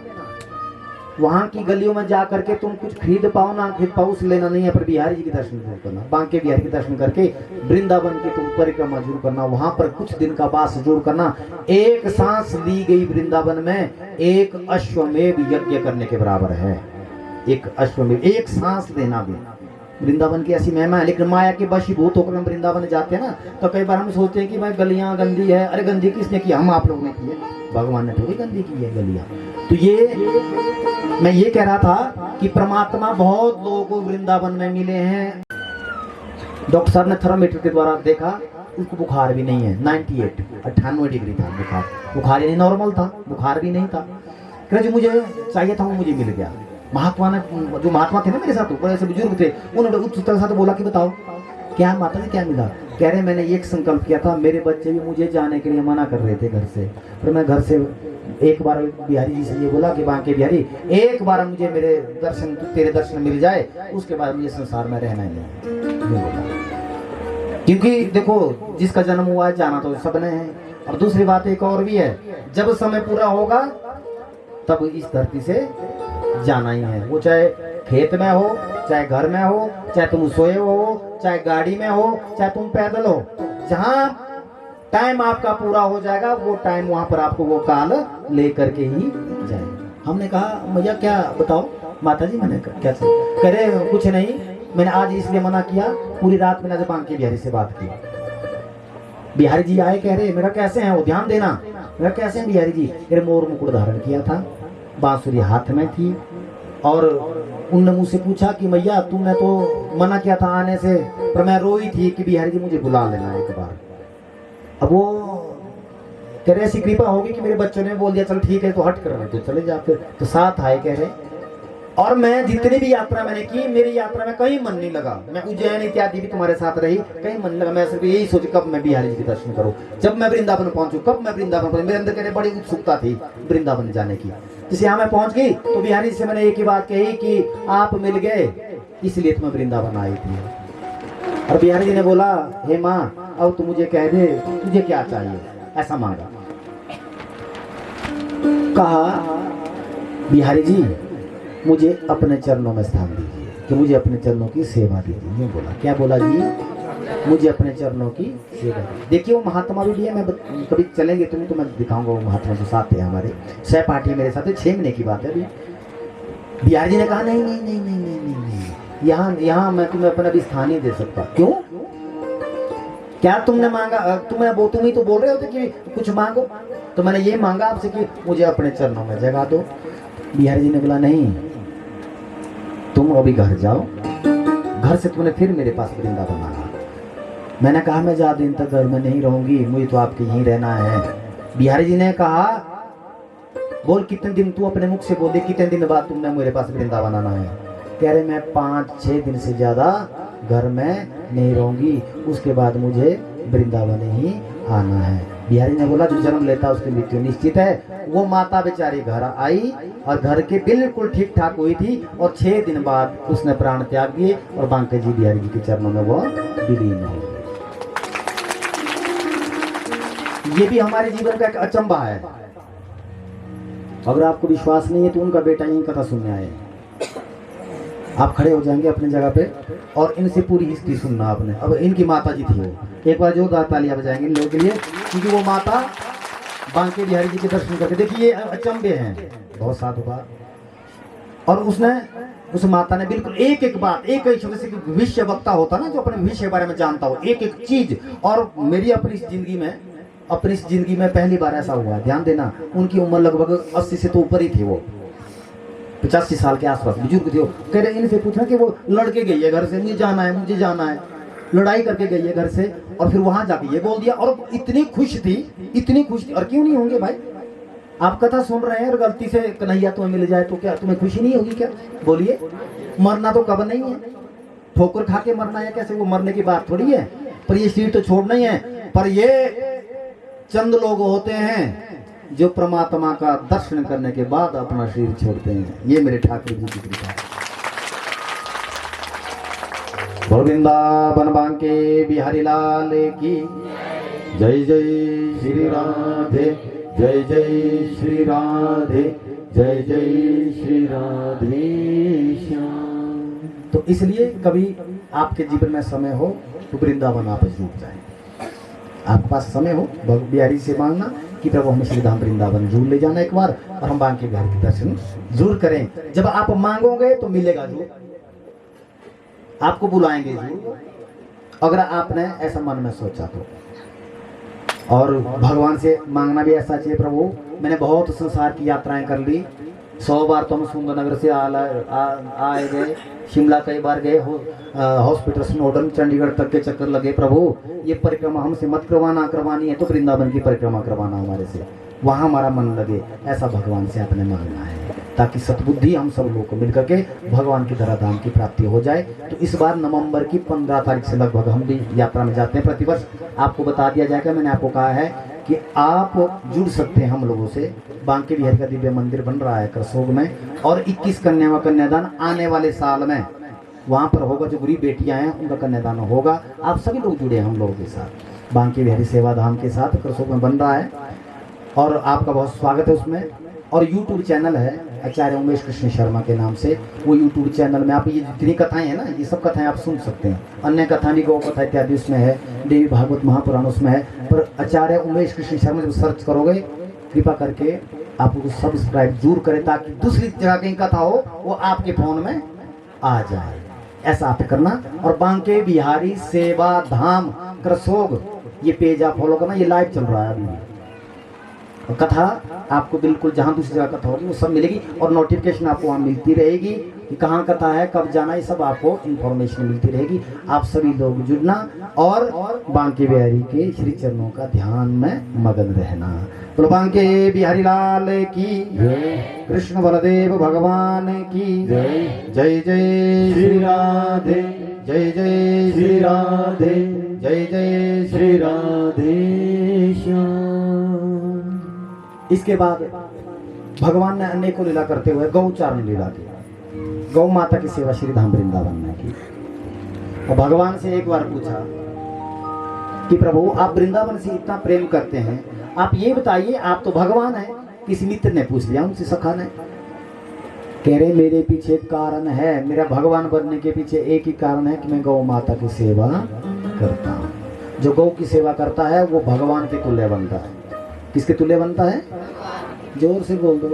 वहां की गलियों में जा करके तुम कुछ खरीद पाओ ना खरीद पाओ, उस लेना नहीं है, पर बिहारी जी के दर्शन जरूर करना। बांके बिहारी के दर्शन करके वृंदावन की तुम परिक्रमा जरूर करना, वहां पर कुछ दिन का वास जरूर करना। एक सांस ली गई वृंदावन में 1 अश्वमेध यज्ञ करने के बराबर है। 1 अश्वमेध, 1 सांस लेना भी वृंदावन की ऐसी महिमा है। लेकिन माया के वशीभूत होकर हम वृंदावन जाते हैं ना, तो कई बार हम सोचते हैं कि भाई गलियां गंदी है। अरे गंदी किसने की? हम आप लोगों ने की है, भगवान ने थोड़ी गंदी की है गलियां। तो ये मैं ये कह रहा था कि परमात्मा बहुत लोगों को वृंदावन में मिले हैं। डॉक्टर साहब ने थर्मामीटर के द्वारा देखा, उसको बुखार भी नहीं है। 98 डिग्री था बुखार, बुखार यानी नॉर्मल था, बुखार भी नहीं था। जो मुझे चाहिए था वो मुझे मिल गया। महात्मा ने, जो महात्मा थे ना मेरे साथ, बड़े से बुजुर्ग थे, उन्होंने उत्सुकता के साथ बोला कि बताओ क्या माता जी क्या मिला? कह रहे मैंने एक संकल्प किया था, मेरे बच्चे भी मुझे जाने के लिए मना कर रहे थे घर से, पर मैं घर से एक बार बिहारी जी से ये बोला कि बांके बिहारी, एक बार मुझे मेरे दर्शन, तेरे दर्शन मिल जाए, उसके बाद मुझे संसार में रहना ही नहीं। क्योंकि देखो, जिसका जन्म हुआ है जाना तो सबने है। और दूसरी बात एक और भी है, जब समय पूरा होगा तब इस धरती से जाना ही है। वो चाहे खेत में हो, चाहे घर में हो, चाहे तुम सोए हो, चाहे गाड़ी में हो, चाहे तुम पैदल हो, जहां टाइम आपका पूरा हो जाएगा वो टाइम वहां पर आपको वो काल लेकर के ही जाएगा। हमने कहा भैया क्या बताओ माता जी? मैंने क्या करे? कुछ नहीं, मैंने आज इसलिए मना किया, पूरी रात मैंने बांके बिहारी से बात की। बिहारी जी आए, कह रहे मेरा कैसे हैं? वो ध्यान देना, मेरा कैसे हैं बिहारी जी? मेरे मोर मुकुट धारण किया था, बांसुरी हाथ में थी, और उनने मुझसे पूछा कि भैया तुमने तो मना किया था आने से, पर मैं रोई थी कि बिहारी जी मुझे बुला लेना एक बार। अब वो कह रहे ऐसी कृपा होगी कि मेरे बच्चों ने बोल दिया चल ठीक है तो हट कर तो चले जा, फिर तो साथ आए कह रहे। और मैं जितनी भी यात्रा मैंने की, मेरी यात्रा में कहीं मन नहीं लगा। मैं उज्जैन इत्यादि भी तुम्हारे साथ रही, कहीं मन नहीं लगा। मैं सिर्फ यही सोच कब मैं बिहारी जी के दर्शन करूं, जब मैं वृंदावन पहुंचूं, कब मैं वृंदावन पहुंचूं। मेरे अंदर कहने बड़ी उत्सुकता थी वृंदावन जाने की। जिसे यहाँ मैं पहुंच गई तो बिहारी जी से मैंने एक ही बात कही कि आप मिल गए इसलिए तो मैं वृंदावन आई थी। और बिहारी जी ने बोला हे माँ अब तू मुझे कह दे तुझे क्या चाहिए, ऐसा मांगा। कहा बिहारी जी मुझे अपने चरणों में स्थान दीजिए, कि मुझे अपने चरणों की सेवा दीजिए। ये बोला, क्या बोला जी? मुझे अपने चरणों की सेवा। देखिए वो महात्मा भी है, मैं कभी चलेंगे तुम तो मैं दिखाऊंगा वो महात्मा जो साथ थे हमारे, सहपाठी मेरे साथ, 6 महीने की बात है अभी। बिहारी जी ने कहा नहीं नहीं नहीं नहीं नहीं नहीं, यहाँ मैं तुम्हें अपना भी स्थान नहीं दे सकता। क्यों? क्या तुमने मांगा? तुम ही तो बोल रहे होते कि कुछ मांगो, तो मैंने ये मांगा आपसे कि मुझे अपने चरणों में जगह दो। बिहारी जी ने बोला नहीं, तुम अभी घर जाओ, घर से तूने फिर मेरे पास वृंदावन आना। मैंने कहा मैं ज़्यादा दिन तक घर में नहीं रहूंगी, मुझे तो आपके यहीं रहना है। बिहारी जी ने कहा बोल कितने दिन, तू अपने मुख से बोल दे कितने दिन बाद तुमने मेरे पास वृंदावन आना है। कह रहे मैं 5-6 दिन से ज़्यादा घर में नहीं रहूंगी, उसके बाद मुझे वृंदावन ही आना है। बिहारी ने बोला जो जन्म लेता उसकी मृत्यु निश्चित है। वो माता बेचारी घर आई और घर के बिल्कुल ठीक ठाक हुई थी और 6 दिन बाद उसने प्राण त्याग दिए और बांके जी बिहारी जी के चरणों में वो विलीन हो गए। ये भी हमारे जीवन का एक अचंभा है। अगर आपको विश्वास नहीं है तो उनका बेटा यही कथा सुनने आए। आप खड़े हो जाएंगे अपनी जगह पे और इनसे पूरी हिस्ट्री सुनना आपने। अब इनकी माता जी थी वो, एक बार जोरदार तालियां बजाएंगे इन लोगों के लिए, क्योंकि वो माता बांके बिहारी जी के दर्शन करके देखिए अचंभे हैं बहुत साधु बात। और उसने उस माता ने बिल्कुल एक एक बात, एक एक शब्द से भविष्य वक्ता होता ना जो अपने भविष्य के बारे में जानता हो, एक एक चीज। और मेरी अपनी इस जिंदगी में पहली बार ऐसा हुआ है। ध्यान देना, उनकी उम्र लगभग 80 से तो ऊपर ही थी, वो 85 साल के आसपास बुजुर्ग थे। कह रहे इनसे पूछना कि वो लड़के गई है घर से, मुझे जाना है, लड़ाई करके गई है घर से और फिर वहां जाके ये बोल दिया। और इतनी खुश थी। और क्यों नहीं होंगे भाई, आप कथा सुन रहे हैं और गलती से कन्हैया तुम्हें मिल जाए तो क्या तुम्हें खुशी नहीं होगी क्या? बोलिए, मरना तो कब नहीं है, ठोकर खा के मरना है कैसे, वो मरने की बात थोड़ी है। पर ये शरीर तो छोड़ना ही है। पर ये चंद लोग होते हैं जो परमात्मा का दर्शन करने के बाद अपना शरीर छोड़ते हैं। ये मेरे ठाकुर जी की कृपा है। वृंदावन बांके बिहारी लाल की जय जय श्री राधे, जय जय श्री राधे, जय जय श्री राधे श्याम। तो इसलिए कभी आपके जीवन में समय हो तो वृंदावन आप जरूर जाएं। आपके पास समय हो बिहारी से मांगना कि प्रभु हमें श्री धाम वृंदावन जरूर ले जाना एक बार, और हम बांके बिहारी के दर्शन जरूर करें। जब आप मांगोगे तो मिलेगा जरूर, आपको बुलाएंगे जरूर, अगर आपने ऐसा मन में सोचा तो। और भगवान से मांगना भी ऐसा चाहिए, प्रभु मैंने बहुत संसार की यात्राएं कर ली, 100 बार तो हम सुंदरनगर से आए गए, शिमला कई बार गए, हॉस्पिटल स्नोडन चंडीगढ़ तक के चक्कर लगे। प्रभु ये परिक्रमा हमसे मत करवानी है तो वृंदावन की परिक्रमा करवाना हमारे से, वहाँ हमारा मन लगे। ऐसा भगवान से आपने मांगना है ताकि सद्बुद्धि हम सब लोग को मिलकर के भगवान की धराधाम की प्राप्ति हो जाए। तो इस बार नवंबर की 15 तारीख से लगभग हम भी यात्रा में जाते हैं। प्रतिवर्ष आपको बता दिया जाएगा, मैंने आपको कहा है कि आप जुड़ सकते हैं हम लोगों से। बांके बिहारी का दिव्य मंदिर बन रहा है करसोग में, और 21 कन्या का कन्यादान आने वाले साल में वहाँ पर होगा। जो गरीब बेटियां हैं उनका कन्यादान होगा। आप सभी लोग जुड़े हम लोगों के साथ, बांके बिहारी सेवा धाम के साथ करसोग में बन रहा है, और आपका बहुत स्वागत है उसमें। और यूट्यूब चैनल है आचार्य उमेश कृष्ण शर्मा के नाम से, वो यूट्यूब चैनल में आप ये जितनी कथाएं हैं ना, ये सब कथाएं आप सुन सकते हैं। अन्य कथा भी, गौ कथा इत्यादि उसमें है, देवी भागवत महापुराण उसमें है। पर आचार्य उमेश कृष्ण शर्मा जब सर्च करोगे, कृपा करके आप उसको सब्सक्राइब जरूर करें ताकि दूसरी जगह कहीं कथा हो वो आपके फोन में आ जाए। ऐसा आप करना। और बांके बिहारी सेवा धाम करसोग ये पेज आप फॉलो करना, ये लाइव चल रहा है अभी। कथा आपको बिल्कुल जहाँ दूसरी जगह कथा होगी वो सब मिलेगी, और नोटिफिकेशन आपको वहाँ मिलती रहेगी कि कहाँ कथा है, कब जाना, ये सब आपको इन्फॉर्मेशन मिलती रहेगी। आप सभी लोग जुड़ना और बांके बिहारी के श्री चरणों का ध्यान में मगन रहना। तो बांके बिहारी लाल की जय, कृष्ण बलदेव भगवान की जय, जय जय श्री राधे, जय जय श्री राधे, जय जय श्री राधे श्याम। इसके बाद भगवान ने अनेकों लीला करते हुए गौचारण लीला की, गौ माता की सेवा श्री धाम वृंदावन में की। और भगवान से एक बार पूछा कि प्रभु आप वृंदावन से इतना प्रेम करते हैं, आप ये बताइए आप तो भगवान हैं। किसी मित्र ने पूछ लिया उनसे, सखा ने। कह रहे मेरे पीछे एक कारण है, मेरा भगवान बनने के पीछे एक ही कारण है कि मैं गौ माता की सेवा करता हूँ। जो गौ की सेवा करता है वो भगवान के तुल्य बनता है। किसके तुल्य बनता है? जोर से बोल दो।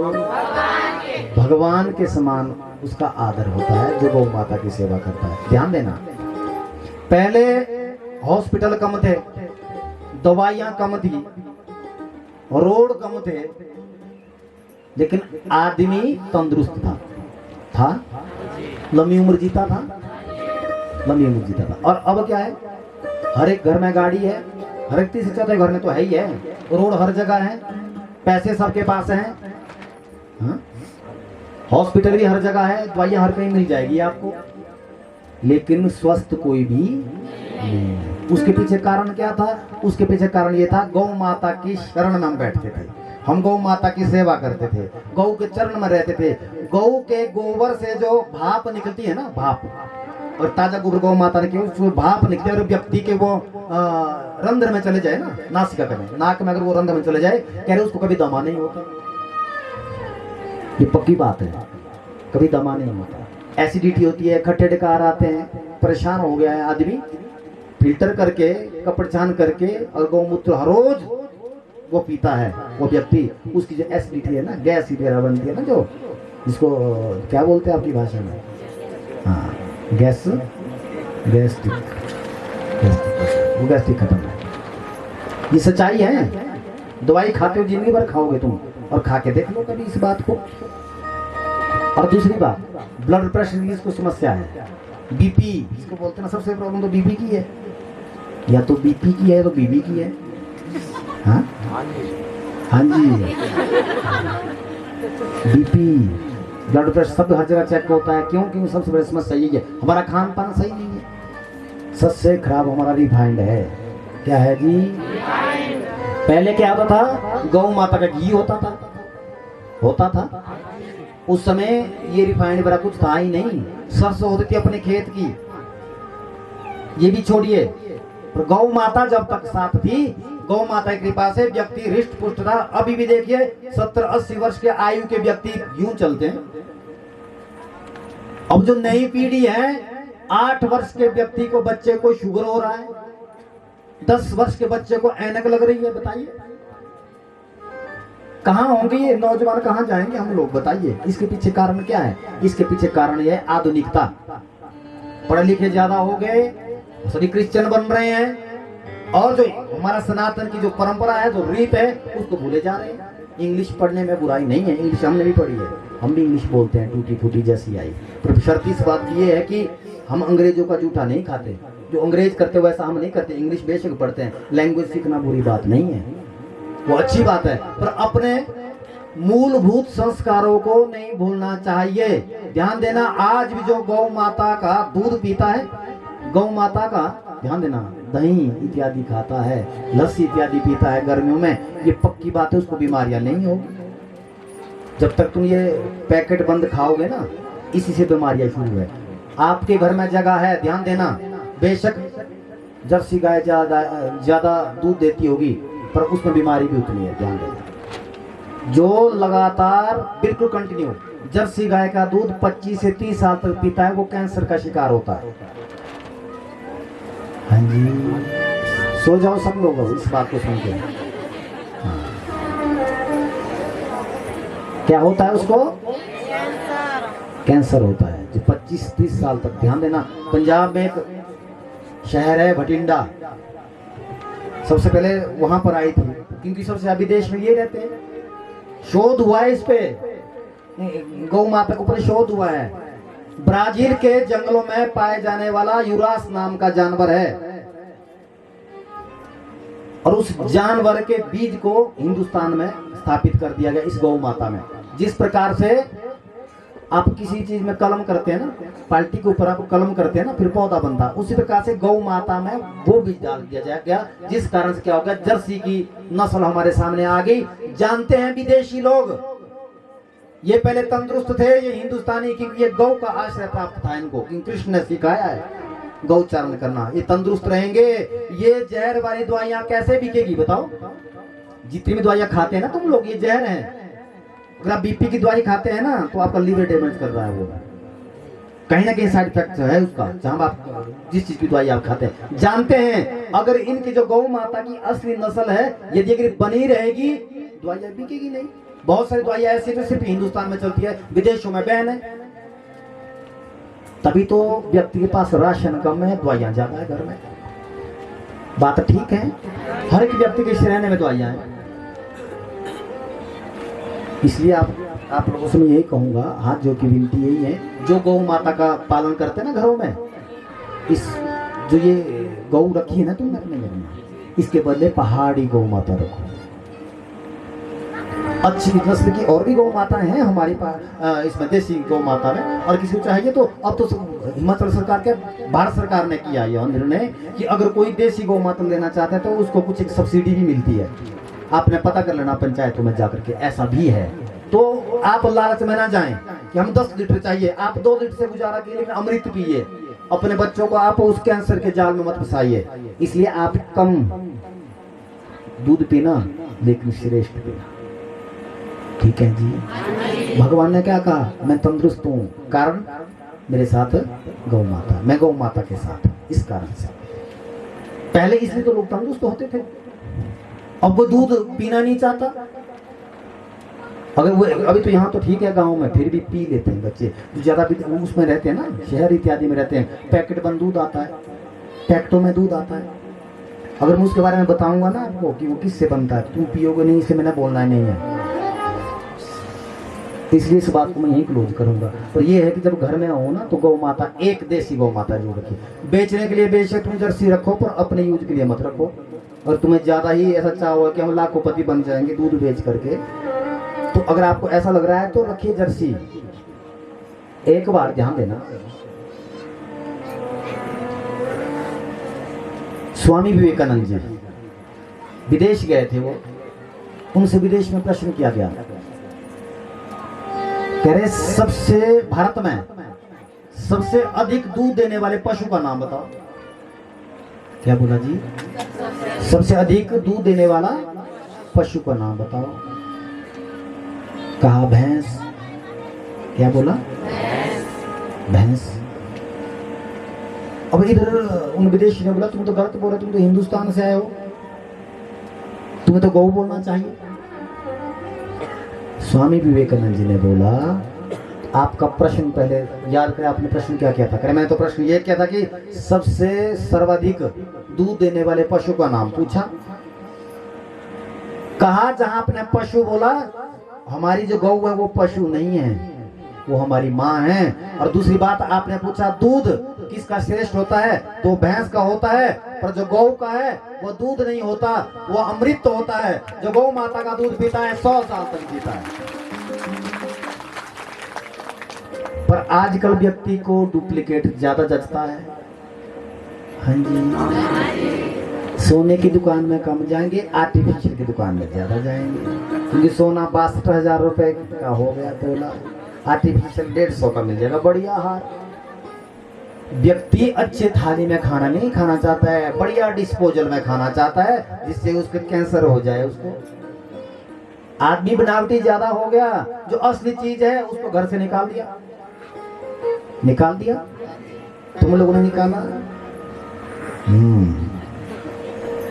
भगवान के समान उसका आदर होता है जो गौ माता की सेवा करता है। ध्यान देना, पहले हॉस्पिटल कम थे, दवाइयां कम थी, रोड कम थे, लेकिन आदमी तंदुरुस्त था, लंबी उम्र जीता था। लंबी उम्र जीता था। और अब क्या है, हर एक घर में गाड़ी है, हर एक तीसरे चौथे घर में तो है ही है, रोड हर जगह है, पैसे सबके पास हैं, हाँ? हॉस्पिटल भी हर जगह है, दवाइयां हर कहीं मिल जाएगी आपको, लेकिन स्वस्थ कोई भी नहीं। उसके पीछे कारण क्या था? उसके पीछे कारण ये था, गौ माता की शरण में हम बैठते थे, हम गौ माता की सेवा करते थे, गौ के चरण में रहते थे। गौ के गोबर से जो भाप निकलती है ना, भाप, और ताजा गोबर गौ माता ने क्यों भाप निकले, और व्यक्ति के वो रंध्र में चले जाए ना, नासिका में, नाक में अगर वो रंध्र में चले जाए, कह रहे उसको कभी दमा नहीं होता। ये पक्की बात है, कभी दमा नहीं होता। एसिडिटी होती है, खट्टे डकार आते हैं, परेशान हो गया है आदमी, फिल्टर करके, कपड़ छान करके और गौमूत्र हर रोज वो पीता है, वो व्यक्ति, उसकी जो एसिडिटी है ना, गैस वगैरह बनती है ना, जो जिसको क्या बोलते हैं आपकी भाषा में, हाँ, गैस्ट्रिक, वो गैस्ट्रिक खत्म है। ये सच्चाई है, दवाई खाते हो जिंदगी भर खाओगे तुम, और खा के देख लो कभी इस बात को। और दूसरी बात, ब्लड प्रेशर की इसको समस्या है, बीपी इसको बोलते हैं ना, सबसे प्रॉब्लम तो बीपी की है, या तो बीपी की है तो बीबी की है, हाँ हाँ जी, बीपी ब्लड प्रेशर सब हर जगह चेक होता है। क्यों? क्योंकि सबसे बड़ी समस्या यही है, हमारा खान पान सही नहीं है, सबसे खराब हमारा रिफाइंड है। क्या है जी? पहले क्या होता था, गौ माता का घी होता था, उस समय ये रिफाइंड बड़ा कुछ था ही नहीं, सरसों होती थी अपने खेत की, ये भी छोड़िए, पर गौ माता जब तक साथ थी, गौ माता की कृपा से व्यक्ति हृष्ट पुष्ट था। अभी भी देखिए 70-80 वर्ष के आयु के व्यक्ति यूं चलते हैं। अब जो नई पीढ़ी है, 8 वर्ष के व्यक्ति को, बच्चे को शुगर हो रहा है, 10 वर्ष के बच्चे को ऐनक लग रही है। बताइए कहां होंगे ये नौजवान, कहां जाएंगे हम लोग, बताइए। इसके पीछे कारण क्या है? इसके पीछे कारण ये है आधुनिकता, पढ़े लिखे ज्यादा हो गए, सभी क्रिश्चियन बन रहे हैं, और जो हमारा सनातन की जो परंपरा है, जो रीत है, उसको भूले जा रहे हैं। इंग्लिश पढ़ने में बुराई नहीं है, इंग्लिश हमने भी पढ़ी है, हम भी इंग्लिश बोलते हैं टूटी फूटी जैसी आई, पर शर्त इस बात की ये है कि हम अंग्रेजों का जूठा नहीं खाते, जो अंग्रेज करते वैसा हम नहीं करते। इंग्लिश बेशक पढ़ते हैं, लैंग्वेज सीखना बुरी बात नहीं है, वो अच्छी बात है, पर अपने मूलभूत संस्कारों को नहीं भूलना चाहिए। ध्यान देना, आज भी जो गौ माता का दूध पीता है, गौ माता का ध्यान देना, दही इत्यादि खाता है, लस्सी इत्यादि पीता है गर्मियों में, ये पक्की बात है, उसको बीमारियां नहीं होगी। जब तक तुम ये पैकेट बंद खाओगे ना, इसी से बीमारियां शुरू है। आपके घर में जगह है, ध्यान देना, बेशक जर्सी गाय ज्यादा दूध देती होगी, पर उसमें बीमारी भी उतनी है, ध्यान देना। जो लगातार बिल्कुल कंटिन्यू जर्सी गाय का दूध 25 से 30 साल तक पीता है, वो कैंसर का शिकार होता है। हाँ जी, सो जाओ सब लोग इस बात को सुन के। हाँ। क्या होता है उसको? कैंसर होता है, जो 25-30 साल तक। ध्यान देना, पंजाब में एक शहर है भटिंडा, सबसे पहले वहां पर आई थी, क्योंकि सबसे ज्यादा विदेश में ये रहते हैं। शोध हुआ है इस पे, गौ माता के ऊपर शोध हुआ है। ब्राजील के जंगलों में पाए जाने वाला यूरास नाम का जानवर है, और उस जानवर के बीज को हिंदुस्तान में स्थापित कर दिया गया इस गौ माता में। जिस प्रकार से आप किसी चीज में कलम करते हैं ना, पाल्टी के ऊपर आप कलम करते हैं ना, फिर पौधा बनता है, उसी प्रकार से गौ माता में वो बीज डाल दिया जाएगा, जिस कारण से क्या होगा, जर्सी की नस्ल हमारे सामने आ गई। जानते हैं विदेशी लोग, ये पहले तंदुरुस्त थे, ये हिंदुस्तानी, क्योंकि ये गौ का आश्रय प्राप्त था इनको, क्योंकि कृष्ण ने सिखाया है गौचारण करना, ये तंदुरुस्त रहेंगे। ये जहर वाली दवाइयां कैसे बिकेगी बताओ? जितनी भी दवाइयां खाते हैं ना तुम लोग, ये जहर है। अगर आप बीपी की दवाई खाते हैं ना, तो आपका लीवर डैमेज कर रहा है, वो कहीं ना कहीं साइड इफेक्ट है उसका, जहां आप जिस चीज की दवाई आप खाते हैं। जानते हैं अगर इनकी जो गौ माता की असली नस्ल है, यदि अगर बनी रहेगी, दवाइयां बिकेगी नहीं। बहुत सारी दवाइयां ऐसी जो सिर्फ हिंदुस्तान में चलती है, विदेशों में बैन है। तभी तो व्यक्ति के पास राशन कम है, दवाइयां ज्यादा है घर में। बात ठीक है, हर एक व्यक्ति के रहने में दवाइयां हैं। इसलिए आप लोगों से मैं यही कहूंगा, हाथ जोड़ की विनती यही है, जो गौ माता का पालन करते हैं ना घरों में, इस जो ये गौ रखी है ना तुमने अपने घर में, इसके बदले पहाड़ी गौ माता रखो। अच्छी नस्ल की और भी गौ माता हैं हमारे पास इसमें, देसी गौ माता में। और किसी को चाहिए तो अब तो हिमाचल सरकार के, भारत सरकार ने किया यह निर्णय कि अगर कोई देसी गौ माता लेना चाहता है तो उसको कुछ एक सब्सिडी भी मिलती है। आपने पता कर लेना पंचायतों में जाकर के, ऐसा भी है। तो आप लालच में ना जाएं कि हम 10 लीटर चाहिए, आप 2 लीटर से गुजारा कीजिए, लेकिन अमृत पिए। अपने बच्चों को आप उस कैंसर के जाल में मत फंसाइए। इसलिए आप कम दूध पीना, लेकिन श्रेष्ठ पीना। ठीक है जी। भगवान ने क्या कहा, मैं तंदुरुस्त हूँ, कारण मेरे साथ गौ माता, मैं गौ माता के साथ। इस कारण से पहले इसलिए तो लोग तंदुरुस्त होते थे, अब वो दूध पीना नहीं चाहता। अगर वो अभी तो यहाँ तो ठीक है गांव में, फिर भी पी लेते हैं बच्चे, ज्यादा भी उसमें रहते हैं ना, शहर इत्यादि में रहते हैं, पैकेट बंद दूध आता है, पैकेटों में दूध आता है। अगर मैं उसके बारे में बताऊंगा ना आपको कि वो किससे बनता है, तुम पियोगे नहीं, इससे मैंने बोलना ही नहीं है। इसलिए इस बात को मैं यही क्लोज करूंगा। और ये है कि जब घर में हो ना तो गौ माता, एक देसी गौ माता जो रखी, बेचने के लिए बेशक तुम जर्सी रखो, पर अपने यूज के लिए मत रखो। और तुम्हें ज्यादा ही ऐसा चाह हो कि हम लाखोंपति बन जाएंगे दूध बेच करके, तो अगर आपको ऐसा लग रहा है तो रखिए जर्सी। एक बार ध्यान देना, स्वामी विवेकानंद जी विदेश गए थे, वो उनसे विदेश में प्रश्न किया गया, कह रहे सबसे भारत में सबसे अधिक दूध देने वाले पशु का नाम बताओ। क्या बोला जी, सबसे अधिक दूध देने वाला पशु का नाम बताओ। कहा भैंस। क्या बोला, भैंस। अब इधर उन विदेशी ने बोला तुम तो गलत बोल रहे, तुम तो हिंदुस्तान से आए हो, तुम्हें तो गौ बोलना चाहिए। स्वामी विवेकानंद जी ने बोला आपका प्रश्न पहले याद करें, आपने प्रश्न क्या किया था। करें मैंने तो प्रश्न ये किया था कि सबसे सर्वाधिक दूध देने वाले पशु का नाम पूछा। कहा जहां आपने पशु बोला, हमारी जो गौ है वो पशु नहीं है, वो हमारी माँ है। और दूसरी बात आपने पूछा दूध किसका श्रेष्ठ होता है, तो भैंस का होता है, पर जो गौ का है वो दूध नहीं होता, वो अमृत होता है। जो गौ माता का दूध पीता है 100 साल तक जीता है। पर आजकल व्यक्ति को डुप्लीकेट ज्यादा जचता है। हाँ जी, सोने की दुकान में कम जाएंगे, आर्टिफिशियल की दुकान में ज्यादा जाएंगे, क्योंकि सोना 62,000 रुपए का हो गया तोला, आर्टिफिशियल 150 का मिल जाएगा बढ़िया हार। व्यक्ति अच्छे थाली में खाना नहीं खाना चाहता है, बढ़िया डिस्पोजल में खाना चाहता है, जिससे उसके कैंसर हो जाए उसको। आदमी बनावटी ज्यादा हो गया, जो असली चीज है उसको घर से निकाल दिया। निकाल दिया, तुम लोगों ने निकाला,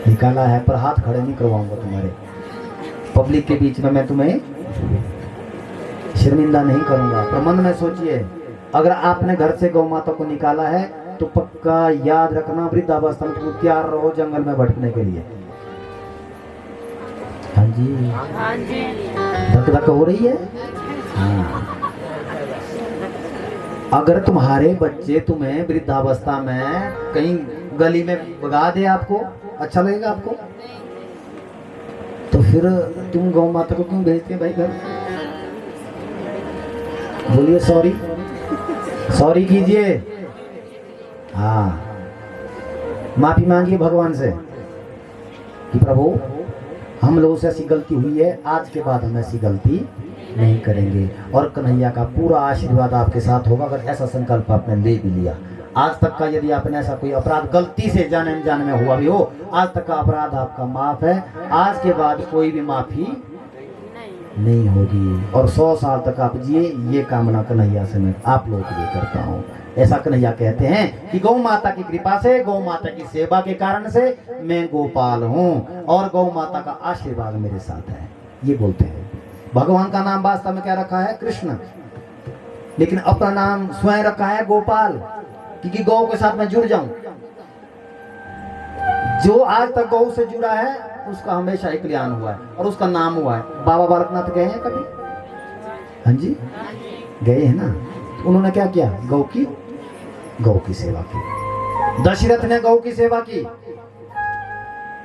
निकाला है, पर हाथ खड़े नहीं करवाऊंगा तुम्हारे पब्लिक के बीच में, मैं तुम्हें शर्मिंदा नहीं करूंगा। पर मन में सोचिए, अगर आपने घर से गौ माता को निकाला है तो पक्का याद रखना वृद्धावस्था में तुम तैयार रहो जंगल में भटकने के लिए। हाँ जी, धक धक हो रही है। हाँ, अगर तुम्हारे बच्चे तुम्हें वृद्धावस्था में कहीं गली में भगा दे, आपको अच्छा लगेगा आपको? तो फिर तुम गौ माता को क्यों भेजते भाई घर? बोलिए सॉरी, सॉरी कीजिए। हाँ, माफी मांगिए भगवान से कि प्रभु हम लोगों से ऐसी गलती हुई है, आज के बाद हम ऐसी गलती नहीं करेंगे। और कन्हैया का पूरा आशीर्वाद आपके साथ होगा अगर ऐसा संकल्प आपने ले भी लिया। आज तक का यदि आपने ऐसा कोई अपराध गलती से जाने अनजाने में हुआ भी हो, आज तक का अपराध आपका माफ है। आज के बाद कोई भी माफी नहीं होगी और 100 साल तक आप जिए, ये कामना कन्हैया से मैं आप लोगों के लिए करता हूँ। ऐसा कन्हैया कहते हैं कि गौ माता की कृपा से, गौ माता की सेवा के कारण से मैं गोपाल हूँ और गौ माता का आशीर्वाद मेरे साथ है, ये बोलते हैं। भगवान का नाम वास्तव में क्या रखा है? कृष्ण, लेकिन अपना नाम स्वयं रखा है गोपाल, क्योंकि गौ के साथ मैं जुड़ जाऊं। जो आज तक गौ से जुड़ा है उसका हमेशा एक कल्याण हुआ है और उसका नाम हुआ है। बाबा बालकनाथ गए हैं कभी? हाँ जी, गए हैं ना। उन्होंने क्या किया? गौ की सेवा की। दशरथ ने गौ की सेवा की।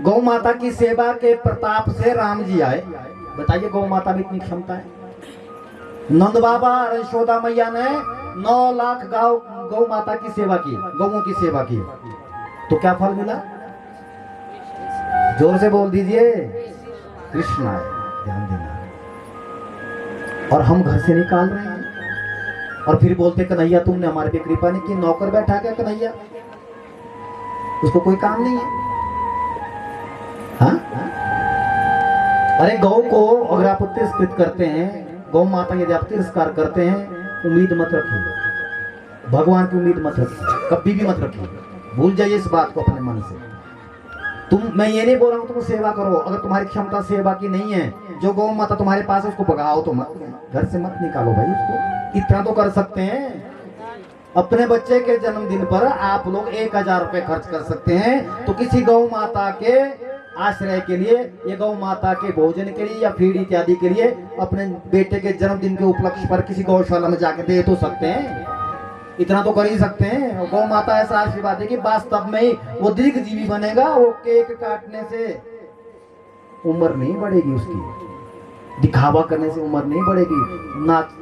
गौ माता की सेवा के प्रताप से राम जी आए। बताइए गौ माता में इतनी क्षमता है। नंद बाबा और यशोदा मैया ने 9 लाख गौ माता की सेवा की, गौओं की सेवा की। तो क्या फल मिला? जोर से बोल दीजिए, कृष्ण आए। ध्यान देना। और हम घर से निकाल रहे हैं और फिर बोलते कन्हैया तुमने हमारे पे कृपा नहीं की। नौकर बैठा क्या कन्हैया? उसको कोई काम नहीं है। हाँ? अरे गौ को अगर आप तिरस्कृत करते हैं, गौ माता यदि आप तिरस्कार करते हैं, उम्मीद मत रखिए, भगवान की उम्मीद मत रखिए, कभी भी मत रखिए। भूल जाइए इस बात को अपने मन से। मैं ये नहीं बोल रहा हूँ तुम सेवा करो, अगर तुम्हारी क्षमता सेवा की नहीं है, जो गौ माता तुम्हारे पास है उसको भगाओ, तो मत, घर से मत निकालो भाई उसको। इतना तो कर सकते हैं। अपने बच्चे के जन्मदिन पर आप लोग 1000 रुपए खर्च कर सकते हैं, तो किसी गौ माता के आश्रय के लिए, ये गौ माता के भोजन के लिए या फीड इत्यादि के लिए अपने बेटे के जन्मदिन के उपलक्ष्य पर किसी गौशाला में जाके दे तो सकते हैं। इतना तो कर ही सकते हैं। गौ माता ऐसा आशीर्वाद है कि वास्तव में ही वो दीर्घजीवी बनेगा। वो केक काटने से उम्र नहीं बढ़ेगी उसकी, दिखावा करने से उम्र नहीं बढ़ेगी,